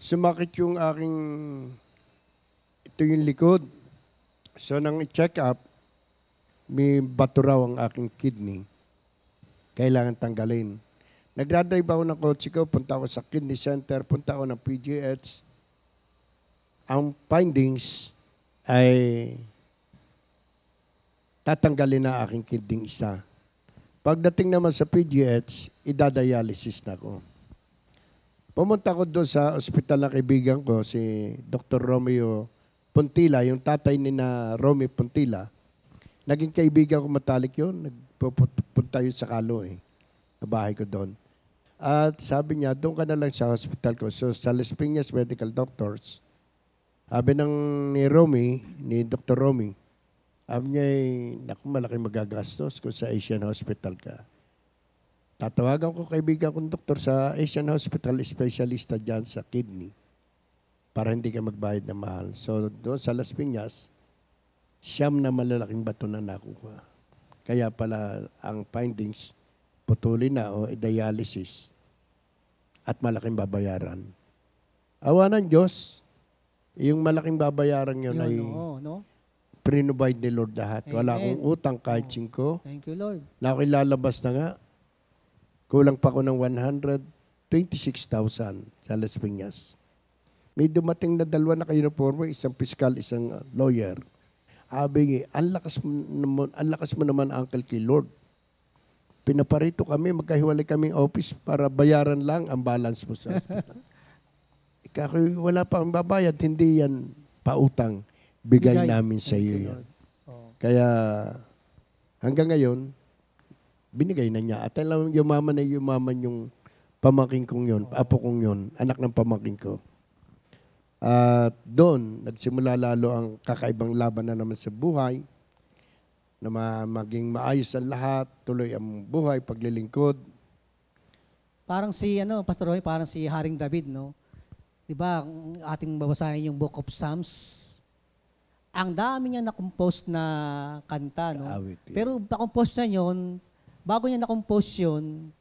Sumakit yung aking, ito yung likod. So, nang i-check up, may bato raw ang aking kidney. Kailangan tanggalin. Nagdadrive ako ng kotse ko, punta ako sa kidney center, punta ako ng PGH. Ang findings ay tatanggalin na aking kidney isa. Pagdating naman sa PGH, idadialysis na ako. Pumunta ko doon sa ospital na kaibigan ko, si Dr. Romeo Puntila, yung tatay ni na Romeo Puntila. Naging kaibigan ko matalik yun. Nagpupunta yun sa Kalo sa bahay ko doon. At sabi niya, doon ka na lang sa hospital ko. So sa Las Piñas Medical Doctors, sabi ni Dr. Romy, sabi niya, naku, malaki magagastos kung sa Asian Hospital ka. Tatawagan ko kaibigan kong doktor sa Asian Hospital, specialista dyan sa kidney para hindi ka magbayad na mahal. So doon sa Las Piñas, siyam na malalaking bato na nakuha. Kaya pala ang findings, putulin na o dialysis at malaking babayaran. Awa ng Diyos, yung malaking babayaran yun ay pre-provide ni Lord lahat. Wala akong utang kahit 5. Thank you, Lord. Na ako'y lalabas na nga, kulang pa ko ng 126,000 sa Las Piñas. May dumating na 2 na uniforme, isang piskal, isang lawyer. Abing, ang lakas mo naman, Uncle, kay Lord. Pinaparito kami, magkahiwalay kaming office para bayaran lang ang balance mo sa hospital. Ikakoy, wala pa ang babayad, hindi yan pautang. Bigay namin sa iyo yan. Kaya hanggang ngayon, binigay na niya. At alam, yumaman yung pamangkin kong yun, apo kong yun, anak ng pamangkin ko. At doon, nagsimula lalo ang kakaibang laban na naman sa buhay, na maging maayos ang lahat, tuloy ang buhay, paglilingkod. Parang si, Pastor Roy, parang si Haring David, no? Diba, ating babasahin yung Book of Psalms. Ang dami niya na-compose na kanta, no? Pero na-compose na yun, bago niya na-compose yun,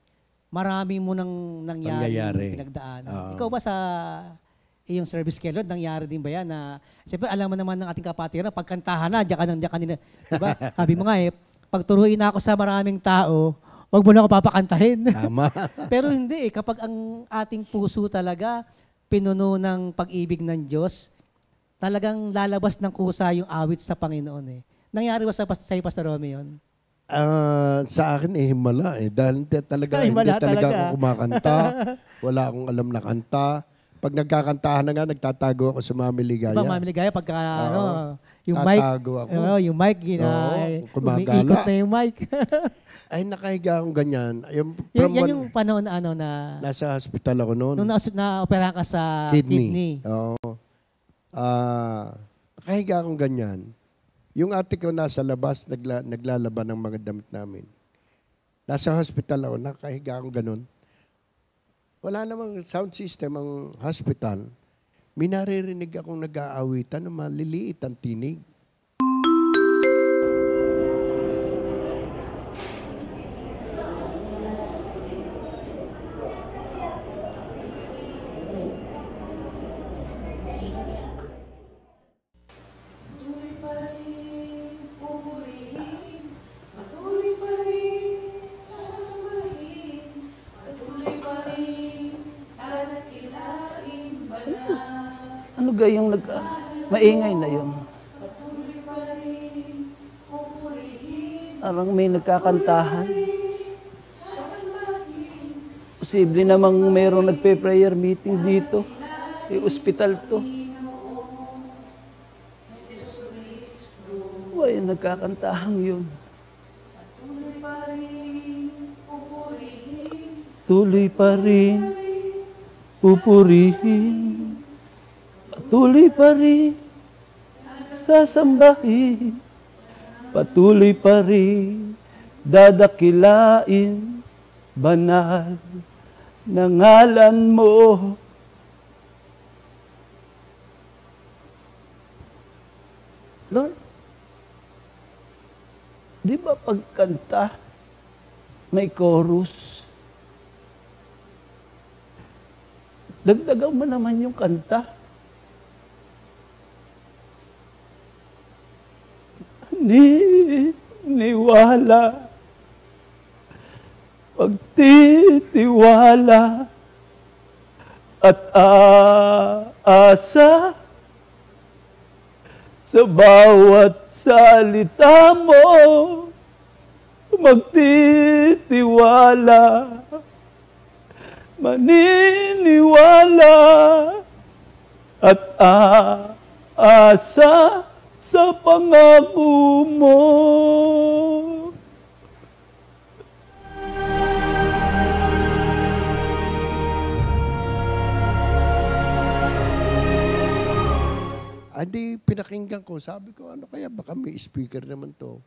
marami mo nang nangyari. Pinagdaan. Ikaw ba sa iyong service kay Lord, nangyari din ba yan na, siyempre alam mo naman ng ating kapatiran, pagkantahan na, diyan ka nila. Diba? Sabi mo nga pagturuin na ako sa maraming tao, wag mo na ako papakantahin. Tama. Pero hindi kapag ang ating puso talaga, pinuno ng pag-ibig ng Diyos, talagang lalabas ng kusa yung awit sa Panginoon. Nangyari ba sa iyo, Pastor Romy, yun? Sa akin, himala dahil hindi talaga ako kumakanta. Wala akong alam na kanta. Pag nagkakantahan na nga, nagtatago ako sa Mami Ligaya. Mami Ligaya, pagka yung mic, ako. Yung mic, umiikot na yung mic. Ay, nakahiga akong ganyan. Yan yung panahon na nasa hospital ako noon. Nung na-opera ka sa kidney. Oo. Nakahiga akong ganyan. Yung ate ko nasa labas, naglalaban ng mga damit namin. Nasa hospital ako, nakahiga akong ganun. Wala namang sound system ang hospital. May naririnig akong nag-aawitan na maliliit ang tinig. Ano gayong maingay na yun? Parang may nagkakantahan. Posible namang mayroong nagpe-prayer meeting dito. Ospital to. Ay, nagkakantahan yun. Tuloy pa rin, pupurihin. Patuloy pa rin, sasambahin. Patuloy pa rin, dadakilain. Banal na ngalan mo. Lord, di ba pagkanta, may chorus? Dagdagan mo naman yung kanta. Niwala, pagtitiwala, at aasa sa bawat salita mo, magtitiwala, maniniwala, at aasa sa pangako mo. Adi, pinakinggan ko. Sabi ko, ano kaya? Baka may speaker naman to.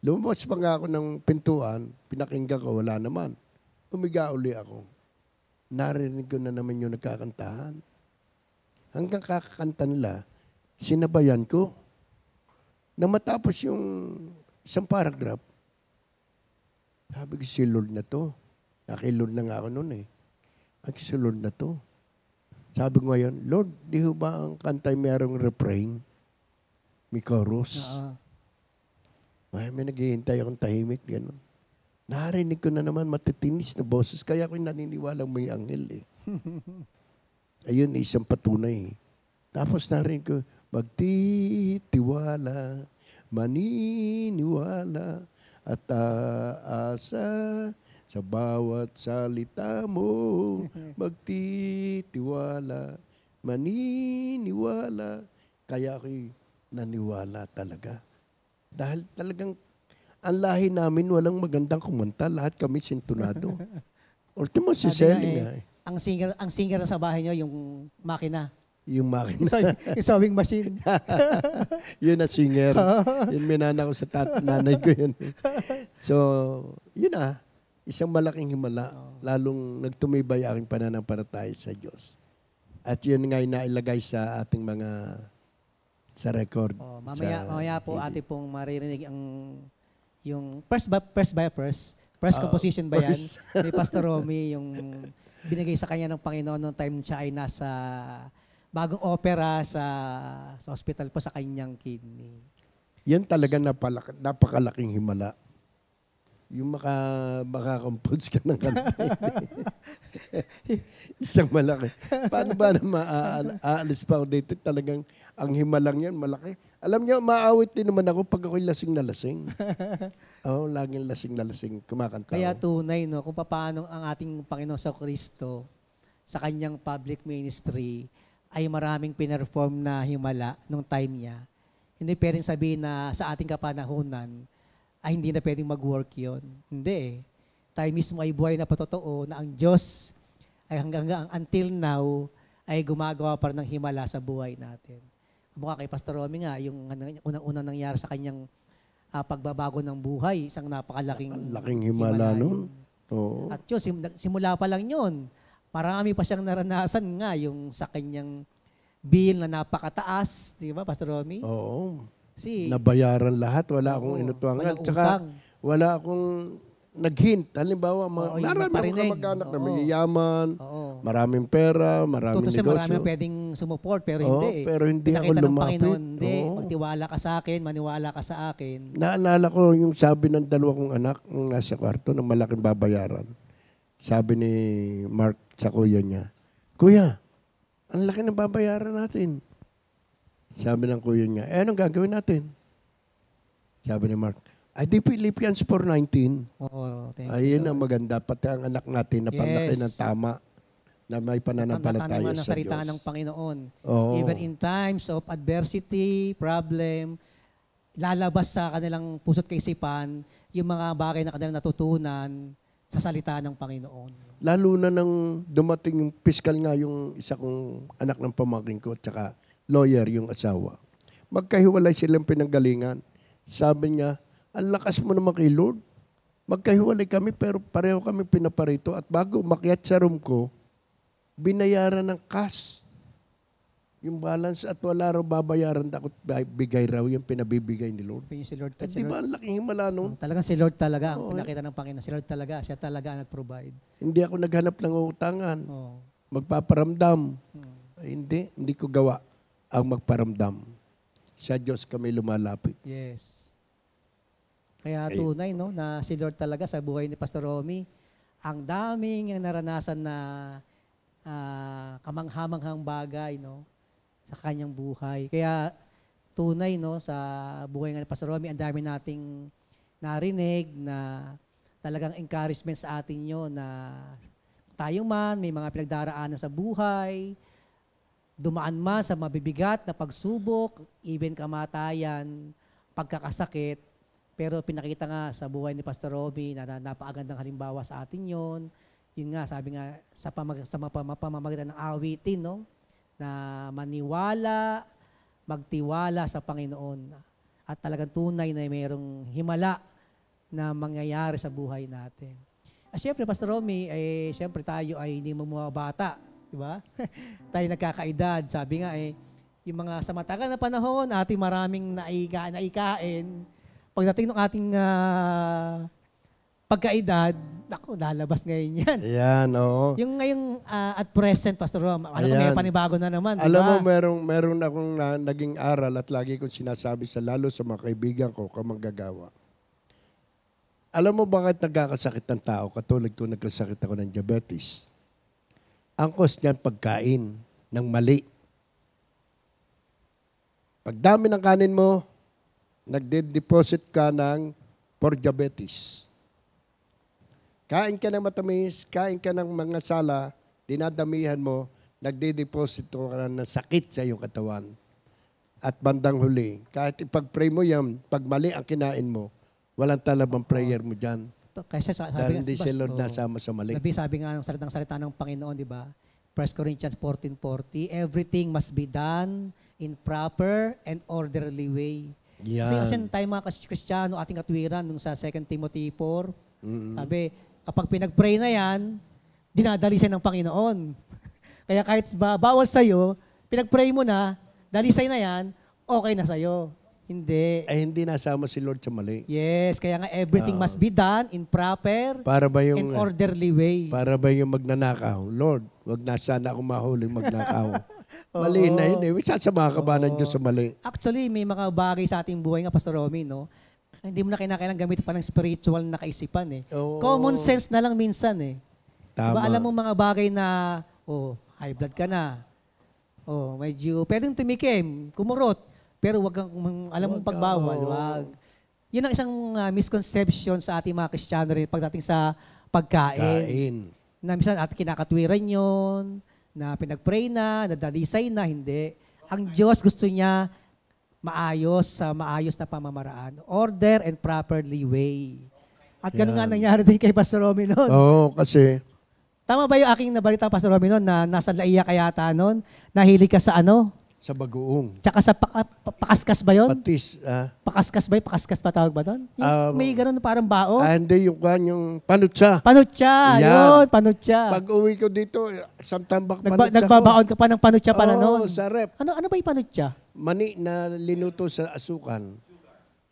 Lumabas pa nga ako ng pintuan, pinakinggan ko, wala naman. Umiga uli ako. Narinig ko na naman yung nagkakantahan. Hanggang kakakanta nila, sinabayan ko. Na matapos yung isang paragraph, sabi ko, si Lord na to. Nakilord na nga ako noon eh. At si Lord na to. Sabi ko ngayon, Lord, di ho ba ang kantay mayroong refrain? May chorus? May naghihintay akong tahimik. Ganun. Narinig ko na naman matitinis na boses. Kaya ako'y naniniwalang may anghel eh. Ayun, isang patunay. Tapos narinig ko, magtitiwala, maniniwala, at aasa sa bawat salita mo. Magtitiwala, maniniwala. Kaya ako'y naniwala talaga. Dahil talagang ang lahi namin walang magandang kumanta. Lahat kami sintunado. Ultimo si Selly nga eh. Ang singer sa bahay niyo, yung makina. Yung makina. Yung sewing machine. Yun na singer. Yun minana ko sa nanay ko yun. So, yun isang malaking himala. Lalong nagtumibay aking pananampalataya sa Diyos. At yun nga nailagay sa ating mga sa record. Mamaya po ate pong maririnig yung first composition ba yan? Ni Pastor Romy, yung binigay sa kanya ng Panginoon noong time siya ay nasa bagong opera sa hospital po sa kanyang kidney. Yan talaga napakalaking himala. Yung makakompose ka ng kanta. Isang malaki. Paano ba na maaalis pa ako dito? Talagang ang himalang yan, malaki. Alam niyo, maawit din naman ako pag ako'y lasing na lasing. Laging lasing na lasing, kumakanta. Kaya tunay, no, kung paano ang ating Panginoon sa Kristo sa kanyang public ministry ay maraming pinerform na himala nung time niya. Hindi pwedeng sabihin na sa ating kapanahunan ay hindi na pwedeng mag-work yon. Hindi eh. Tayo mismo ay buhay na patotoo na ang Diyos ay hanggang until now ay gumagawa pa rin ng himala sa buhay natin. Mukha kay Pastor Romy nga, yung unang-unang nangyari sa kanyang pagbabago ng buhay, isang napakalaking himala nun. Oo. At yun, simula pa lang yun. Marami pa siyang naranasan nga yung sa kanyang bill na napakataas. Di ba, Pastor Romy? Oo. Nabayaran lahat. Wala akong inutuangan. Tsaka wala akong nag-hint. Halimbawa, marami akong kamag-anak na may yaman, maraming pera, maraming negosyo. Marami pwedeng sumuport, pero hindi. Pero hindi ako lumapit. Hindi, magtiwala ka sa akin, maniwala ka sa akin. Naalala ko yung sabi ng dalawa kong anak nung nasa kwarto ng malaking babayaran. Sabi ni Mark sa kuya niya, Kuya, ang laki ng babayaran natin. Sabi ng kuya niya, anong gagawin natin? Sabi ni Mark, di Philippians 4:19. Ayun ang maganda. Pati ang anak natin na panlaki ng tama na may pananampalataya sa Diyos. Salita ng Panginoon. Even in times of adversity, problem, lalabas sa kanilang puso't kaisipan yung mga bagay na kanilang natutunan sa salita ng Panginoon. Lalo na nang dumating yung fiscal nga yung isa kong anak ng pamangkin ko at saka lawyer yung asawa. Magkahiwalay silang pinanggalingan. Sabi niya, ang lakas mo naman kay Lord. Magkahiwalay kami pero pareho kami pinaparito at bago umakyat sa room ko, binayaran ng cash. Yung balance at wala raw babayaran ako, bigay raw yung pinabibigay ni Lord. Si Lord at di ba ang laking himala nun? Talagang si Lord talaga ang pinakita ng Panginoon. Si Lord talaga, siya talaga ang nag-provide. Hindi ako naghanap ng utangan. Magpaparamdam. Hindi ko gawa ang magparamdam. Sa Diyos kami lumalapit. Yes. Kaya tunay, no, na si Lord talaga sa buhay ni Pastor Romy, ang daming naranasan na kamanghamanghang bagay, no, sa kanyang buhay. Kaya tunay, no, sa buhay ni Pastor Romy, ang dami nating narinig na talagang encouragement sa atin yun na tayo man, may mga pinagdaraanan sa buhay, dumaan man sa mabibigat na pagsubok, even kamatayan, pagkakasakit, pero pinakita nga sa buhay ni Pastor Romy na napakagandang halimbawa sa atin yon. Yun nga, sabi nga, sa pamamagitan ng awitin, no? Na maniwala, magtiwala sa Panginoon. At talagang tunay na mayroong himala na mangyayari sa buhay natin. Siyempre, Pastor Romy, siyempre tayo ay hindi mo mga bata. Diba? Tayo nagkakaedad. Sabi nga yung mga sa matagal na panahon, ating maraming naikain. Pagdating ng ating pagkaedad, naku, lalabas ngayon yan. Ayan, oo. Yung ngayong at present, Pastor Rom, alam ko may panibago na naman, di ba? Alam mo, meron akong naging aral at lagi kong sinasabi lalo sa mga kaibigan ko, kamanggagawa. Alam mo bakit nagkakasakit ng tao? Katulad ko, nagkasakit ako ng diabetes. Ang cause niyan, pagkain ng mali. Pag dami ng kanin mo, nagde-deposit ka for diabetes. Kain ka ng matamis, kain ka ng mga sala, dinadamihan mo, nagde-deposit ka ng sakit sa iyong katawan. At bandang huli, kahit ipag-pray mo yan, pag mali ang kinain mo, walang talabang prayer mo dyan. Kasi dahil hindi si Lord nasama sa mali. Sabi nga ng salita ng Panginoon, di ba? 1 Corinthians 14:40, everything must be done in proper and orderly way. Yan. Kasi tayo mga Kristiyano, ating katwiran nung sa 2 Timothy 4, sabi, kapag pinag-pray na yan, dinadalisay ng Panginoon. Kaya kahit bawal sa'yo, pinag-pray mo na, dalisay na yan, okay na sa'yo. Hindi. Ay, hindi nasama si Lord sa mali. Yes, kaya nga everything must be done in proper and orderly way. Para ba yung magnanakaw? Lord, wag na sana ako mahuling magnakaw. Mali na yun eh. Sasama ka ba ng Diyos sa mali? Actually, may mga bagay sa ating buhay nga, Pastor Romy, no? Hindi mo na kinakailangan gamitin pa ng spiritual na kaisipan eh. Common sense na lang minsan eh. Tama. Diba, alam mo mga bagay na, high blood ka na. Medyo, pwedeng tumikim, kumurot. Pero wag kang, alam mong pagbawal, wag. Yun ang isang misconception sa ating mga Kristiyano rin pagdating sa pagkain. Na minsan ating kinakatwiran yun, na pinag-pray na, nadalisay na, hindi. Ang Diyos gusto niya maayos na pamamaraan. Order and properly way. At ganun nga nangyari din kay Pastor Romy noon. Oo, kasi... Tama ba yung aking nabalita, Pastor Romy, noon, na nasa Laiya ka yata noon, nahilig ka sa ano? Sa bagoong. Tsaka sa pakaskas ba yun? Patis. Pakaskas ba? Pakaskas pa tawag ba doon? May gano'n parang bao? Hindi, yung panutsa. Panutsa, yun, panutsa. Pag uwi ko dito, isang tambak panutsa Nagbabaon ka pa ng panutsa pala noon? Oo, sa rep. Ano ba yung panutsa? Mani na linuto sa asukan.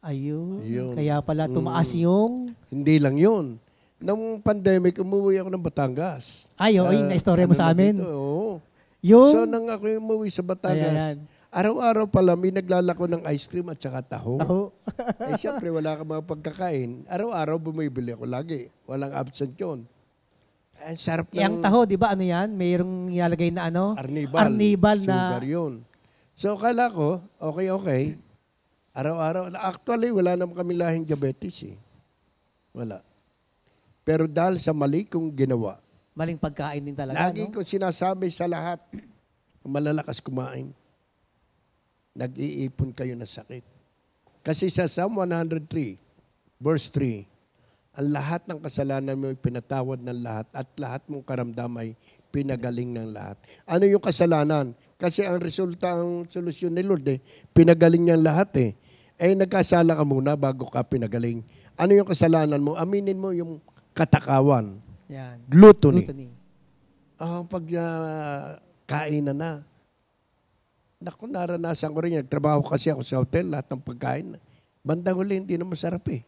Ayun. Kaya pala tumaas yung... Hindi lang yun. Nung pandemic, umuwi ako ng Batangas. Yung na-istorya mo sa amin. Oo. So, nang ako umuwi sa Batangas, araw-araw pala may naglalako ng ice cream at saka taho. Siyempre, wala ka mga pagkakain. Araw-araw bumibili ako lagi. Walang absent yun. Ang sarap ng... Yung taho, di ba ano yan? Mayroong ilalagay na ano? Arnibal. na... Sugar yun. So, kala ko, okay. Araw-araw. Actually, wala naman kami lahing diabetes eh. Wala. Pero dahil sa mali kong ginawa, maling pagkain din talaga, lagi kong sinasabi sa lahat, malalakas kumain. Nag-iipon kayo ng sakit. Kasi sa Psalm 103, verse 3, ang lahat ng kasalanan mo ay pinatawad ng lahat at lahat mong karamdam ay pinagaling ng lahat. Ano yung kasalanan? Kasi ang resulta, ang solusyon ni Lord pinagaling niya lahat eh. Nagkasala ka muna bago ka pinagaling. Ano yung kasalanan mo? Aminin mo yung katakawan. Yan. Gluttony. Pag kainan na. Naku, naranasan ko rin. Nagtrabaho kasi ako sa hotel, lahat ng pagkain. Bandang huli, hindi na masarap eh.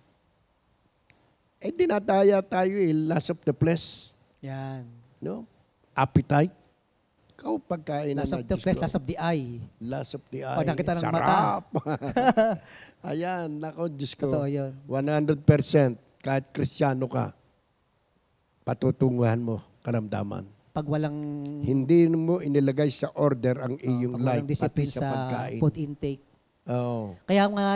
Dinataya tayo lust of the flesh. Yan. No? Appetite. Ikaw pagkain na. Lust of the flesh, lust of the eye. Lust of the eye. Pag nakita ng sarap. mata. Ayan, nako, Diyos ko. Totoo yun. 100%, kahit Kristiyano ka, patutunguhan mo karamdaman. Pag walang... Hindi mo inilagay sa order ang iyong life, pati sa pagkain. food intake. Kaya nga,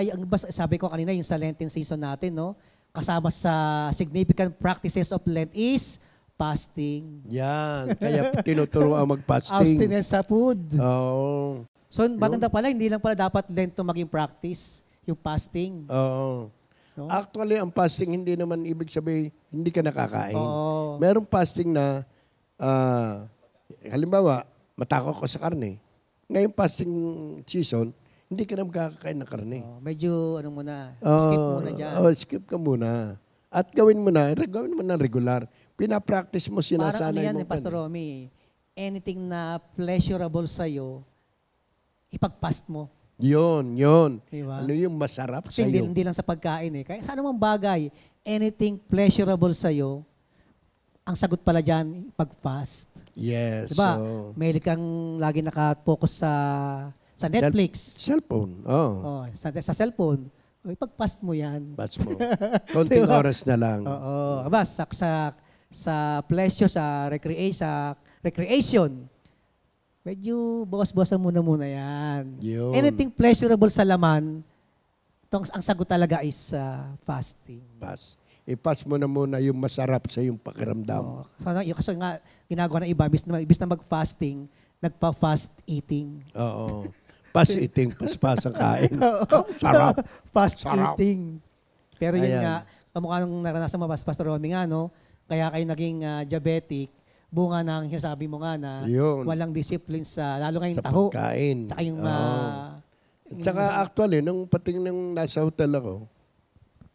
sabi ko kanina, yung sa Lenten season natin, no? Kasama sa significant practices of Lent is fasting. Yan. Kaya tinuturuan mag-fasting. Abstinence sa food. So, maganda Yun. pala, hindi lang pala dapat Lent to maging practice, yung fasting. No? Actually, ang fasting hindi naman ibig sabihin hindi ka nakakain. Oo. Merong fasting na, halimbawa, matakaw ko sa karne. Ngayong fasting season, hindi ka na makakakain ng karne. Medyo, skip muna dyan. Skip ka muna. At gawin mo na regular. Pinapractice mo, sinasanay parang mo. Pastor Romy, anything na pleasurable sa'yo, ipag-fast mo. Yun. Diba? Ano yung masarap Kasi hindi, sa'yo? hindi lang sa pagkain eh. Kaya sa anumang bagay, anything pleasurable sa'yo, ang sagot pala dyan, pag-fast. Yes. Diba? So, May kang lagi nakapokus sa Netflix. cellphone. Oh. Sa cellphone. O, ipag-fast mo yan. Bats mo. Konting Diba? oras na lang. Oo. Aba, sa pleasure, sa recreation, medyo bawas-bawasan muna yan. Yun. Anything pleasurable sa laman, ang sagot talaga is fasting. I-pass mo na muna yung masarap sa yung pakiramdam. Oo. Kasi nga, ginagawa ng iba, imbis na mag-fasting, nagpa-fast eating. Oo. Fast eating, paspas ang kain. Sarap. Fast Sarap. eating. Pero yun Ayan. nga, kamukha nung naranasan mo, Pastor Romy nga, no? Kaya kayo naging diabetic, bunga ng sinasabi mo nga na Yun. walang discipline lalo nga yung Sa taho. pagkain. Tsaka yung Tsaka actually, nung pating nung nasa hotel ako,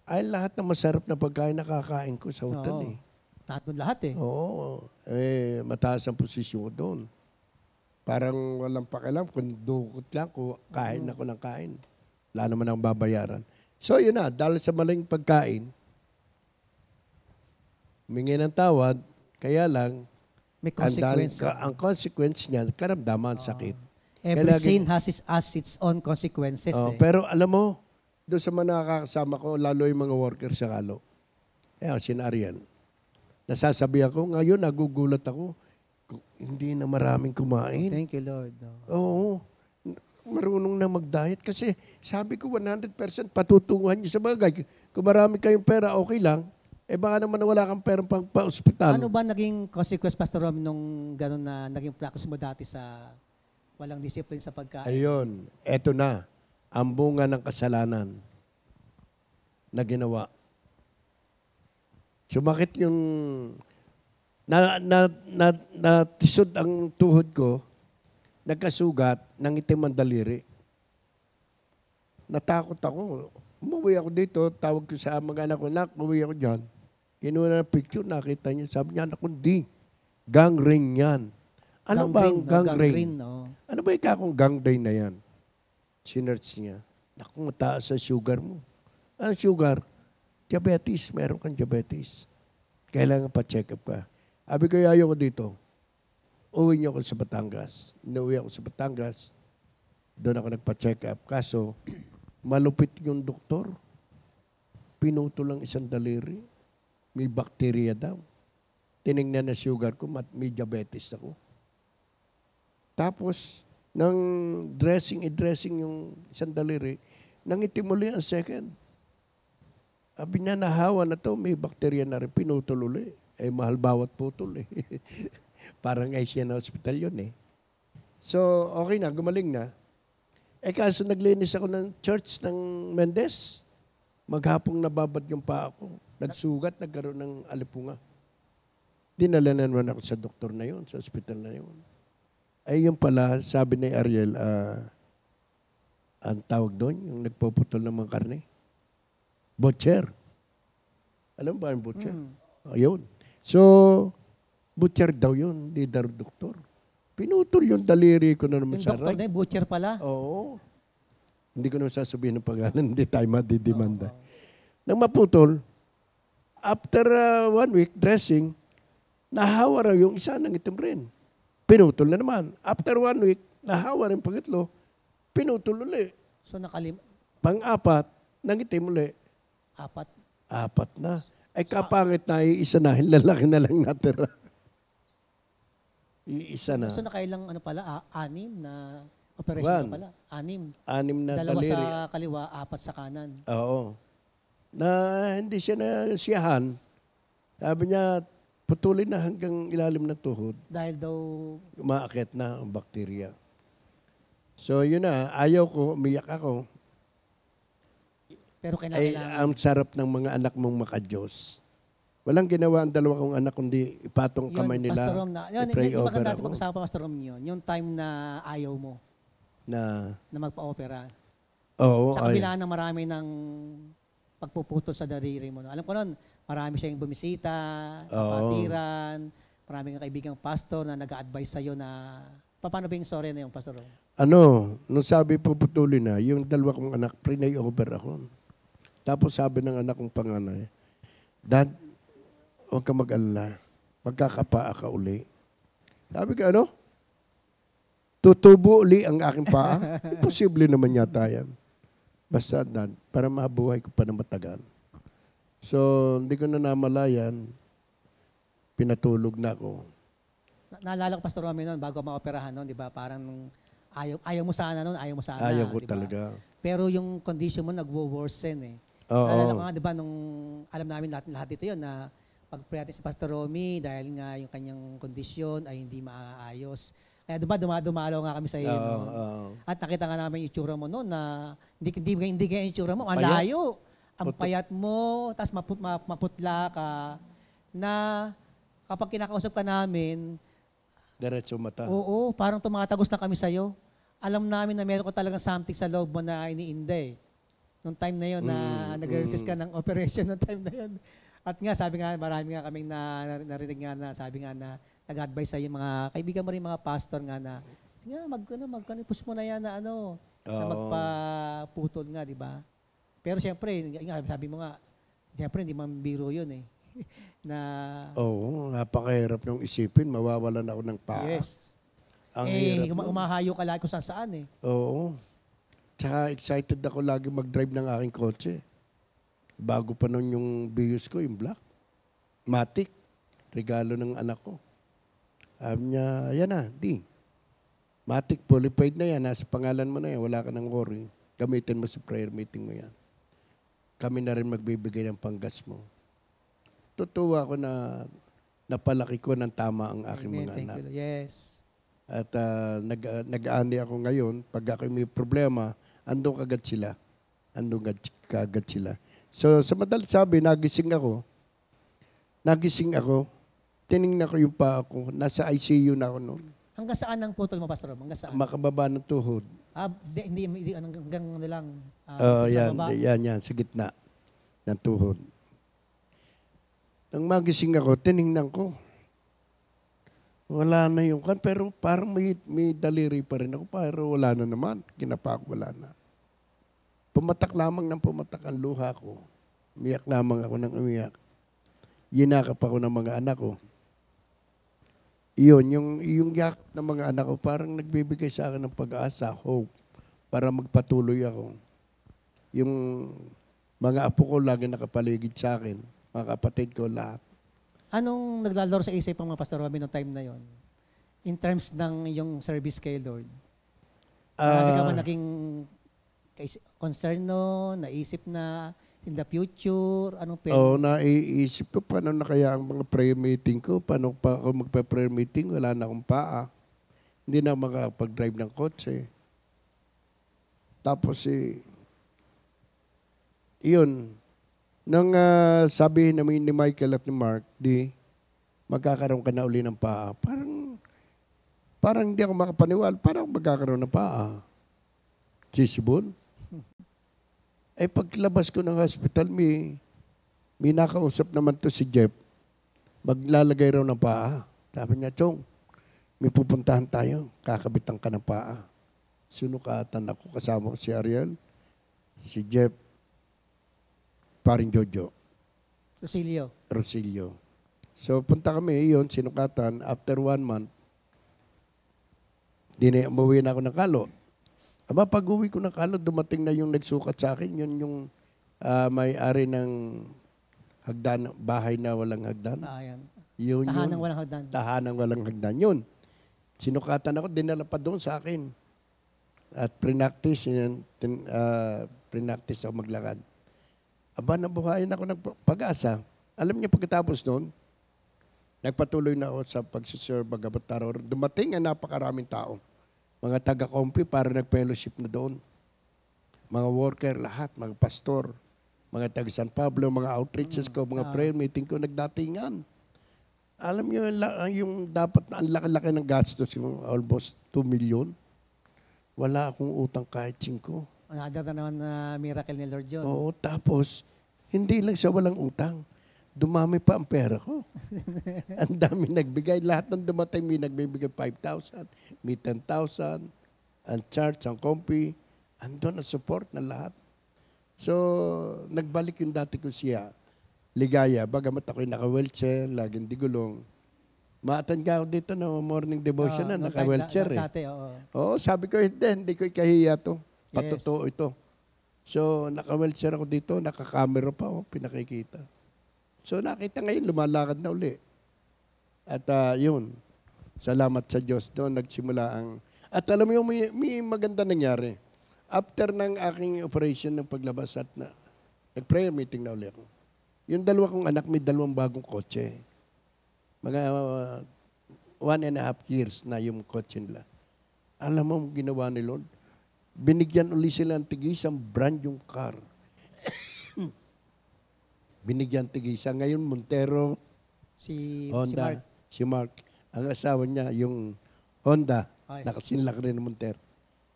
ay lahat ng masarap na pagkain nakakain ko sa hotel lahat eh. Oo. Mataas ang posisyon ko doon. Parang walang pakialam kung dukot lang ko, kain ako ng kain. Wala naman akong babayaran. So yun na, dahil sa maling pagkain, humingi ng tawad, kaya lang, may consequence. ang consequence niya, karamdaman, sakit. Every sin has its own consequences. Pero alam mo, doon sa mga nakakasama ko, lalo yung mga worker sa Kalo, si Ariel, nasasabihan ko, ngayon nagugulat ako, hindi na maraming kumain. Thank you, Lord. Oo. Marunong na mag-diet kasi sabi ko 100% patutunguhan niyo sa bagay. Kung marami kayong pera, okay lang. Baka naman wala kang perang pang pa-ospital. Ano ba naging consequence, Pastor Rom, nung gano'n na naging practice mo dati sa walang discipline sa pagkain? Ayun. Eto na. Ang bunga ng kasalanan na ginawa. Sumakit yung natisod ang tuhod ko, nagkasugat, nangitim ang daliri. Natakot ako. Umuwi ako dito, tawag ko sa mga anak ko, umuwi ako dyan. Kinuha na picture, nakita niya, sabi niya, anak ko, di. Gangrene yan. Ano ba ang gangrene? Ano ba ikakong gangrene na yan? Sinerts niya. Naku, mataas ang sugar mo. Ano sugar? Diabetes. Meron kang diabetes. Kailangan pa-check up ka. Sabi ko, ayaw ko dito. Uwi niyo ako sa Batangas. Inuwi ako sa Batangas. Doon ako nagpa-check up. Kaso, malupit yung doktor. Pinuto lang isang daliri. May bakterya daw. Tinignan na sugar ko, may diabetes ako. Tapos, nang i-dressing yung isang daliri, nangitim uli ang second. Sabi niya, nahawa na to, may bakterya na rin, pinutol uli. Mahal bawat putol eh. Parang ICU na hospital yun eh. So, okay na, gumaling na. Kaso naglinis ako ng church ng Mendez. Maghapong nababad yung paa ko. Nagsugat, nagkaroon ng alipunga. Dinala na naman ako sa doktor na yun, sa hospital na yun. Yun pala, sabi ni Ariel, ang tawag doon, yung nagpuputol ng mga karne. Butcher. Alam ba yung butcher? Ayun. So, butcher daw yun, hindi daw doktor. Pinutol yung daliri ko na naman yung sa doktor na butcher pala? Oo. Hindi ko naman sasabihin ng pangalan, hindi tayo madidimanda. Nang maputol, after 1 week dressing, nahawa raw yung isa ng itim rin. Pinutol na naman. After 1 week, nahawa rin pangatlo, pinutol uli. So Pang-apat, nangitim uli. Apat na. Kapangit na, isa na, lalaki na lang natira. Isa na. So nakailang pala, 6 na operation na pala. 6. 6 na 2 daliri. sa kaliwa, 4 sa kanan. Oo. Na hindi siya nasiyahan. Sabi niya, putulin na hanggang ilalim ng tuhod. Dahil daw umaakit na ang bakterya. So yun na, ayaw ko, umiyak ako. Pero kailangan ang sarap ng mga anak mong maka-Diyos. Walang ginawa ang dalawa kong anak kundi ipatong kamay nila. Pastor Rom, pray yung over maganda ako. pag-usapan, Pastor Rom, yung time na ayaw mo na magpa-opera. Oo. Sa kabila ng marami ng pagpuputol sa daliri mo. Alam ko nun, marami siyang bumisita, kapatiran, maraming kaibigang pastor na nag-a-advise sa'yo na Paano ba yung story na yung Pastor Ron? Nung sabi puputulin na, yung dalawa kong anak, prinay over ako. Tapos sabi ng anak kong panganay, Dad, huwag ka mag-alala. Magkakapaa ka uli. Sabi ko, tutubo uli ang aking paa? Imposible naman yata yan. Basta, Dad, para mabuhay ko pa na matagal. So, hindi ko na namalayan, pinatulog na ako. Naalala ko, Pastor Romy, noon, bago maoperahan noon, di ba? Parang ayaw mo sana noon, ayaw mo sana. Ayaw ko diba? talaga. Pero yung condition mo nagwo-worsen eh. Oo. Naalala ko nga, di ba, nung alam namin lahat ito yun, na pag-pray natin si Pastor Romy, dahil nga yung kanyang kondisyon ay hindi maaayos. Kaya diba, dumalaw nga kami sa iyo noon. At nakita nga namin yung itsura mo noon na hindi kaya yung itsura mo, ang layo. Ang payat mo, tapos maputla ka, na kapag kinakausap ka namin, diretso mata. Oo, parang tumatagos na kami sa'yo. Alam namin na meron ko talagang something sa loob mo na iniinda eh. Nung time na yun, na nag-resist ka ng operation nung time na yun. At nga, sabi nga, marami nga kaming narinig nga na, sabi nga na, nag-advise sa'yo mga kaibigan mo rin mga pastor nga na, sige nga, push mo na yan na na magpaputol nga, di ba? Pero siyempre, sabi mo nga, siyempre, hindi man biro yun eh. Napakahirap yung isipin, mawawalan ako ng paa. Yes. Ang hirap umahayo ka lagi kung saan eh. Oo. Tsaka excited ako lagi mag-drive ng aking kotse. Bago pa nun yung Vios ko, yung black. Matic. Regalo ng anak ko. Sabi niya, yan na, Matic, fully paid na yan. Nasa pangalan mo na yan. Wala ka ng worry. Gamitin mo sa prayer meeting mo yan. Kami na rin magbibigay ng panggas mo. Tutuwa ako na napalaki ko ng tama ang aking mga anak. Yes. At nag-aani ako ngayon. Pag ako may problema, andun kagad sila. So, sa madalas sabi, nagising ako. Tinignan ko yung paa ko. Nasa ICU na ako noon. Hanggang saan ang putol mo, Pastor Rob? Hanggang saan? Makababa ng tuhod. Hindi hanggang lang. Yan, sa gitna ng tuhod. Nang magising ako, tinignan ko. Wala na yung pero parang may daliri pa rin ako. Pero wala na naman. Kinapak, wala na. Pumatak lamang ng pumatak ang luha ko. Umiyak lamang ako ng umiyak. Yinakap ako ng mga anak ko. Iyon, yung yak ng mga anak ko, parang nagbibigay sa akin ng pag-asa, hope, para magpatuloy ako. Yung mga apo ko lagi nakapaligid sa akin, mga kapatid ko, lahat. Anong naglalaro sa isip ng mga Pastor Robin noong time na yon? In terms ng yung service kay Lord? Hindi ka ba naging concern no? Naisip na in the future? Anong naiisip ko paano na kaya ang mga prayer meeting ko? Paano pa ako magpa-prayer meeting? Wala na akong paa. Hindi na makapag-drive ng kotse. Tapos iyon. Nang sabihin namin ni Michael at ni Mark, magkakaroon ka na uli ng paa. Parang hindi ako makapaniwala. Parang magkakaroon ng paa. Chisibol. Paglabas ko ng hospital, may nakausap naman to si Jeff. Maglalagay raw ng paa. Sabi niya, Chong, may pupuntahan tayo. Kakabitan ka ng paa. Sinukatan ako. Kasama ko si Ariel, si Jeff, paring Jojo. Rosilio. So, punta kami. Iyon, sinukatan. After 1 month, umuwi na ako ng Kalo. Pag-uwi ko ng Kalo, dumating na yung nagsukat sa akin. Yun yung may-ari ng hagdan, bahay na walang hagdan. Tahanang walang hagdan. Tahanang walang hagdan. Yun. Sinukatan ako, dinala pa doon sa akin. At pre-practice ako maglakad. Nabuhayan ako ng pag-asa. Alam niyo, pagkatapos noon, nagpatuloy na ako sa pagsiserve Bagabataro. Dumating ang napakaraming tao. Mga taga-kompi para nag-fellowship na doon. Mga worker, lahat, mga pastor, mga taga-San Pablo, mga outreaches ko, mga prayer meeting ko, nagdatingan. Alam niyo, yung dapat na ang laki-laki ng gastos ko, almost 2 million. Wala akong utang kahit 5. Another na naman na miracle ni Lord yun. Oo, tapos, hindi lang siya walang utang. dumami pa ang pera ko. Ang dami nagbigay. Lahat ng dumatay, may nagbibigay 5,000, may 10,000, ang church, ang kompi, andun ang support na lahat. So, nagbalik yung dati ko siya. Ligaya, bagamat ako'y naka-wheelchair, laging digulong. Maatan ka ako dito na morning devotion na, naka-wheelchair eh. Dati, oo. Oo, sabi ko, hindi ko ikahiya to. Patotoo ito. So, naka-wheelchair ako dito, naka-camera pa, pinakikita. So, nakita ngayon, lumalakad na uli. At yun, salamat sa Diyos doon, nagsimula ang... At alam mo yung may maganda nangyari. After ng aking operation ng paglabas at nag-prayer meeting na uli ako. Yung dalawa kong anak, may 2 bagong kotse. Mga 1.5 years na yung kotse nila. Alam mo, ginawa ni Lord? Binigyan uli sila ng tigisang brand yung car. Binigyan tigisa. Ngayon, Montero, Honda, si Mark. Ang asawa niya, yung Honda, nakasinlak rin ng Montero.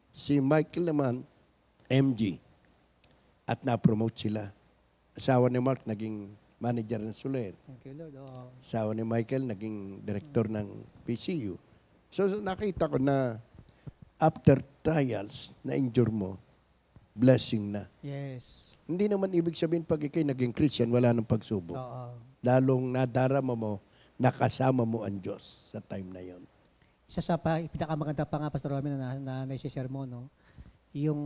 Si Michael naman, MG. At na-promote sila. Asawa ni Mark, naging manager ng Soler. Thank you, Lord. Asawa ni Michael, naging director ng PCU. So, nakita ko na after trials, na-injure mo, blessing na. Yes. Hindi naman ibig sabihin pag ikay naging Christian, wala nang pagsubok. Oo. Lalong nadarama mo, nakasama mo ang Diyos sa time na yon. Isa sa pinakamaganda pa nga, Pastor Romy, na naisishare mo, no? Yung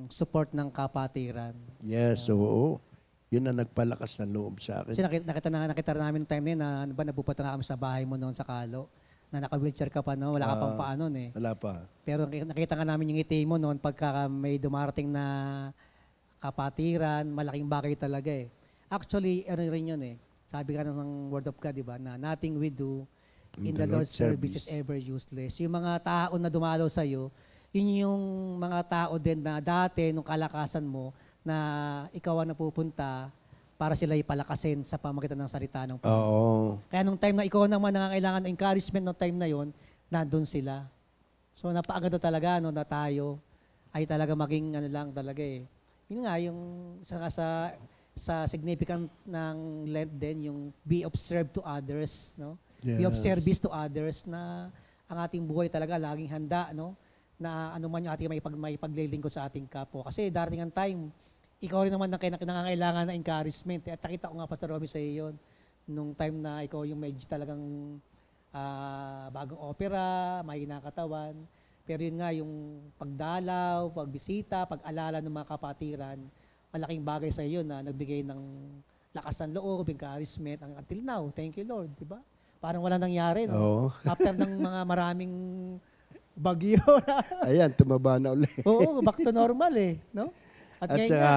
support ng kapatiran. Yes, oo. Yun na nagpalakas ng loob sa akin. Kasi nakita namin ng time na yun, na ano ba, napupunta nga kami sa bahay mo noon sa Kalo, na naka-wheelchair ka pa, no? Wala ka pang paa noon eh. Wala pa. Pero nakita nga namin yung ngiti mo noon pagka may dumarating na kapatiran, malaking bagay talaga eh. Actually, ano rin yun eh. Sabi ka ng Word of God, di ba, na nothing we do in the Lord's service is ever useless. Yung mga tao na dumalaw sa'yo, yun yung mga tao din na dati, nung kalakasan mo, na ikaw ang napupunta para sila ipalakasin sa pamagitan ng salita ng Panginoon. Oo. Kaya nung time na ikaw naman nangangailangan ng encouragement nung time na yon, nandun sila. So napakaganda talaga no, na tayo ay talaga maging ano lang talaga eh. Yun nga, yung sa significant ng Lent din, yung be observed to others, no? Yes. Be of service to others na ang ating buhay talaga laging handa, no? Na ano man yung ating may paglilingkod sa ating kapwa. Kasi darating ang time, ikaw rin naman ang nangangailangan ng encouragement. At nakita ko nga, Pastor Romy, sa iyo yun, nung time na ikaw yung medyo talagang bagong opera, mahina katawan. Pero yun nga, yung pagdalaw, pagbisita, pag-alala ng mga kapatiran, malaking bagay sa iyo na nagbigay ng lakas ng loob, encouragement, until now. Thank you, Lord. Diba? Parang wala nangyari. No? Oo. After ng mga maraming bagyo. Ayan, tumaba na ulit. Oo, back to normal eh. No? At saka,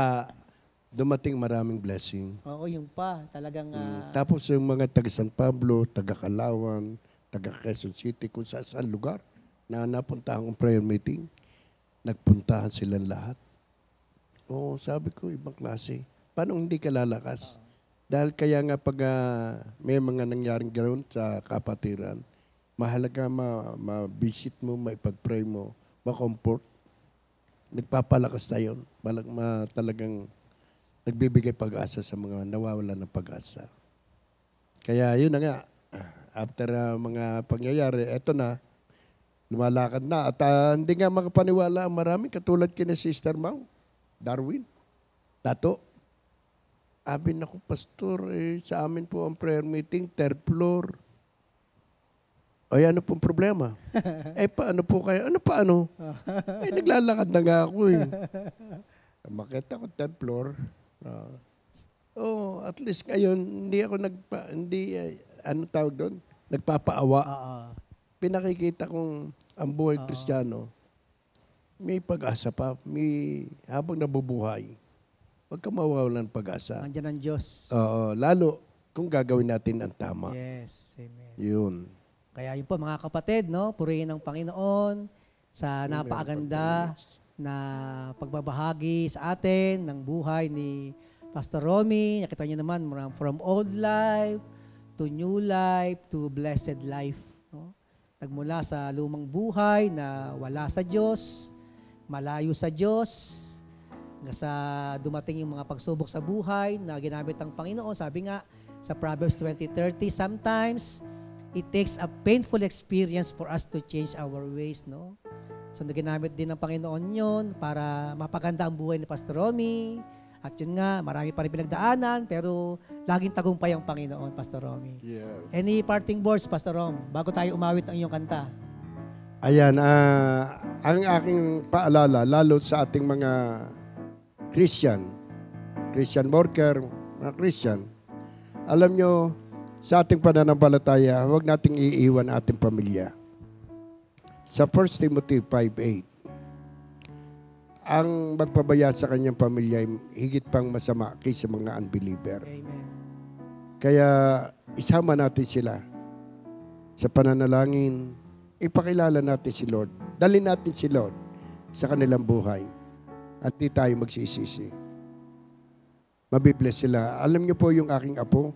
dumating maraming blessing. Oo, yung pa. Talagang... Tapos yung mga taga San Pablo, taga Calauan, taga Quezon City, kung saan lugar na napuntahan kong prayer meeting, nagpuntahan silang lahat. Oo, sabi ko, ibang klase. Paano hindi ka lalakas? Dahil kaya nga pag may mga nangyaring ganoon sa kapatiran, mahalaga ma-visit mo, maipag-pray mo, ma-comfort. Nagpapalakas tayo. Talagang nagbibigay pag-asa sa mga nawawala ng pag-asa. Kaya yun na nga, after mga pangyayari, eto na, lumalakad na. At hindi nga makapaniwala ang marami, katulad kina Sister Mau, Darwin, Tato. Sabi na ko, Pastor, sa amin po ang prayer meeting, 3rd floor. Ay, ano pong problema? Paano po kayo? Ano paano? Naglalakad na nga ako eh. Makita ko 3rd floor. At least ngayon, hindi ako ano tawag doon? Nagpapaawa. Pinakikita kong ang buhay Kristiyano, may pag-asa pa. Habang nabubuhay, huwag ka mawawalan ng pag-asa. Nandiyan ang Diyos. Oo, lalo kung gagawin natin ang tama. Yes, amen. Yun. Kaya yun po mga kapatid, no? Purihin ng Panginoon sa napakaganda na pagbabahagi sa atin ng buhay ni Pastor Romy. Nakita niyo naman from old life to new life to blessed life. No? Nagmula sa lumang buhay na wala sa Diyos, malayo sa Diyos, hanggang sa dumating yung mga pagsubok sa buhay na ginamit ng Panginoon. Sabi nga, sa Proverbs 20:30, sometimes it takes a painful experience for us to change our ways, no? So, naginamit din ng Panginoon yun para mapaganda ang buhay ni Pastor Romy. At yun nga, marami pa rin pinagdaanan, pero laging tagumpay ang Panginoon, Pastor Romy. Yes. Any parting words, Pastor Rom, bago tayo umawit ang iyong kanta? Ayan, ang aking paalala, lalo sa ating mga Christian worker, mga Christian, alam nyo, sa ating pananampalataya, huwag nating iiwan ating pamilya. Sa 1 Timothy 5:8, ang magpabaya sa kanyang pamilya ay higit pang masama kaysa mga unbeliever. Amen. Kaya isama natin sila sa pananalangin, ipakilala natin si Lord. Dalhin natin si Lord sa kanilang buhay at di tayo magsisisi. Mabibless sila. Alam niyo po yung aking apo,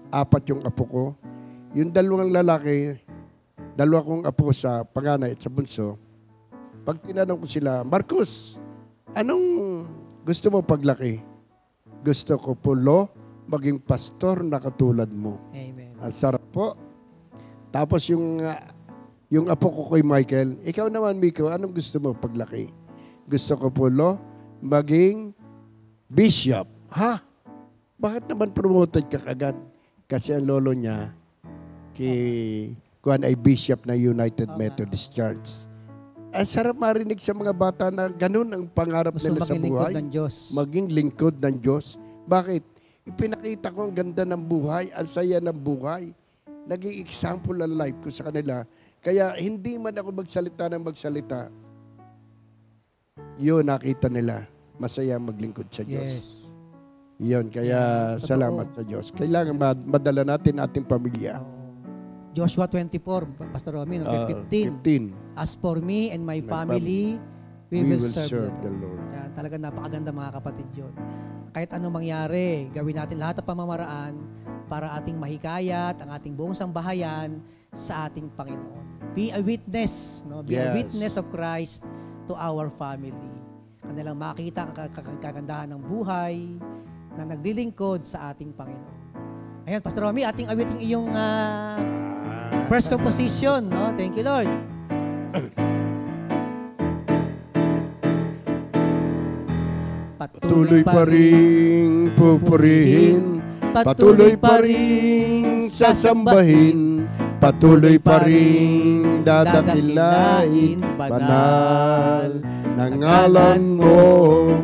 4 yung apo ko. Yung 2 lalaki, 2 kong apo sa panganay at sa bunso. Pag tinanong ko sila, Marcos, anong gusto mo paglaki? Gusto ko po, maging pastor na katulad mo. Amen. Ang sarap po. Tapos yung apo ko kay Michael, ikaw naman, Miko, anong gusto mo paglaki? Gusto ko po, maging bishop. Ha? Bakit naman promoted ka kagad? Kasi ang lolo niya, kuhan ay bishop na United Methodist Church. Ang sarap marinig sa mga bata na ganun ang pangarap Gusto nila sa maging lingkod buhay. ng Diyos. Maging lingkod ng Diyos. Bakit? Ipinakita ko ang ganda ng buhay, ang saya ng buhay. Naging example ang life ko sa kanila. Kaya hindi man ako magsalita ng magsalita, yun, nakita nila. Masaya maglingkod sa Diyos. Yes. Yun, kaya salamat sa Diyos. Kailangan madala natin ating pamilya. Joshua 24, Pastor Romy, 15. As for me and my family, we will serve the Lord. Yan, talagang napakaganda mga kapatid yun. Kahit anong mangyari, gawin natin lahat ng pamamaraan para ating mahikayat ang ating buong sambahayan sa ating Panginoon. Be a witness, no? Be a witness of Christ to our family. Kanilang makita ang kagandahan ng buhay na naglilingkod sa ating Panginoon. Ayan, Pastor Romy, ating awiting iyong first composition, no? Thank you, Lord. Patuloy pa rin pupurihin, patuloy pa rin sasambahin, patuloy pa rin dadakilain, banal ng ngalan mo,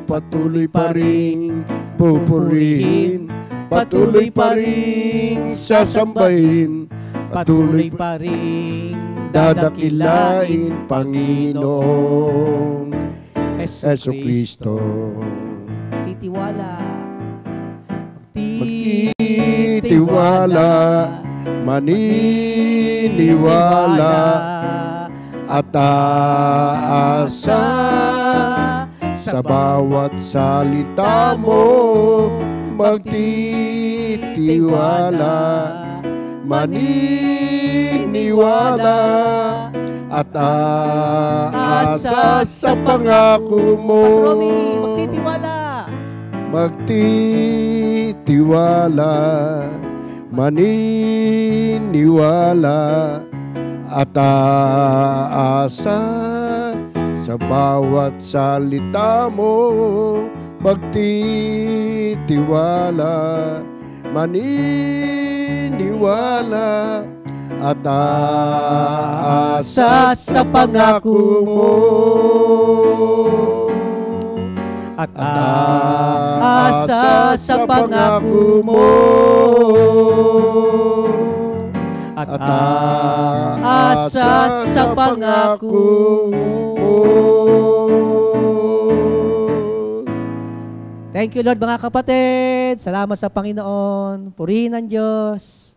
patuloy pa rin pupurihin, patuloy pa rin sasambahin, patuloy pa rin dadakilain, Panginoong Jesucristo. Titiwala, magtitiwala, maniniwala, at aasa sa bawat salita mo, magtitiwala, maniniwala, at aasa sa pangako mo. Pastor Romy, magtitiwala. Magtitiwala, maniniwala, at aasa sa bawat salita mo, magtitiwala, maniniwala, at aasa sa pangako mo. At aasa sa pangako mo. At aasa sa pangako mo. Thank you, Lord, mga kapatid. Salamat sa Panginoon. Purihin ang Diyos.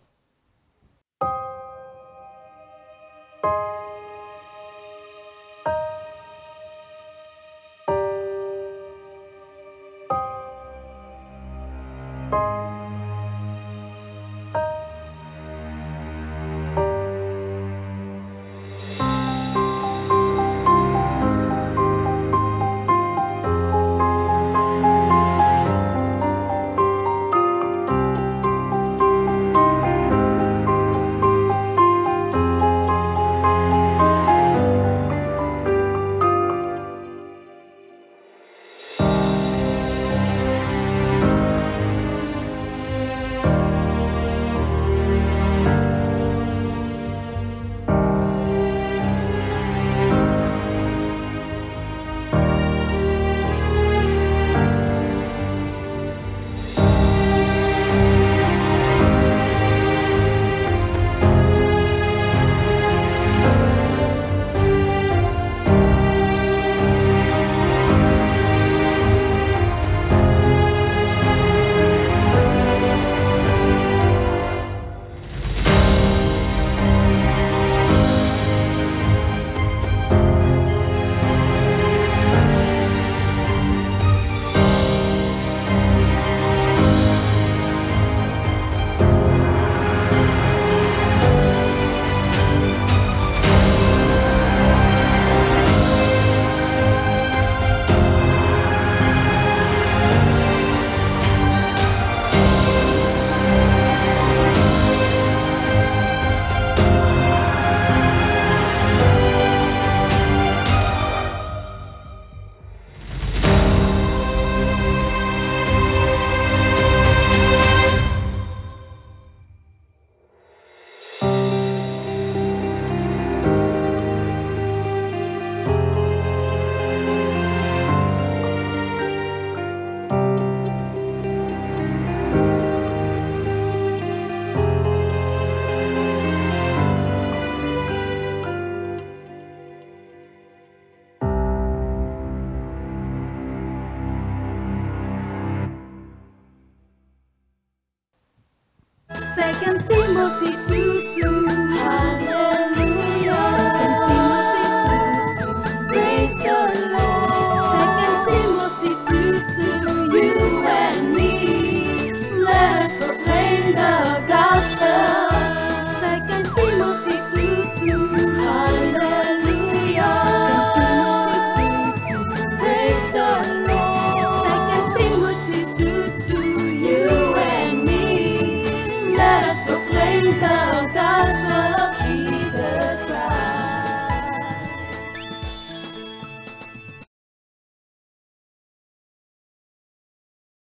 2 Timothy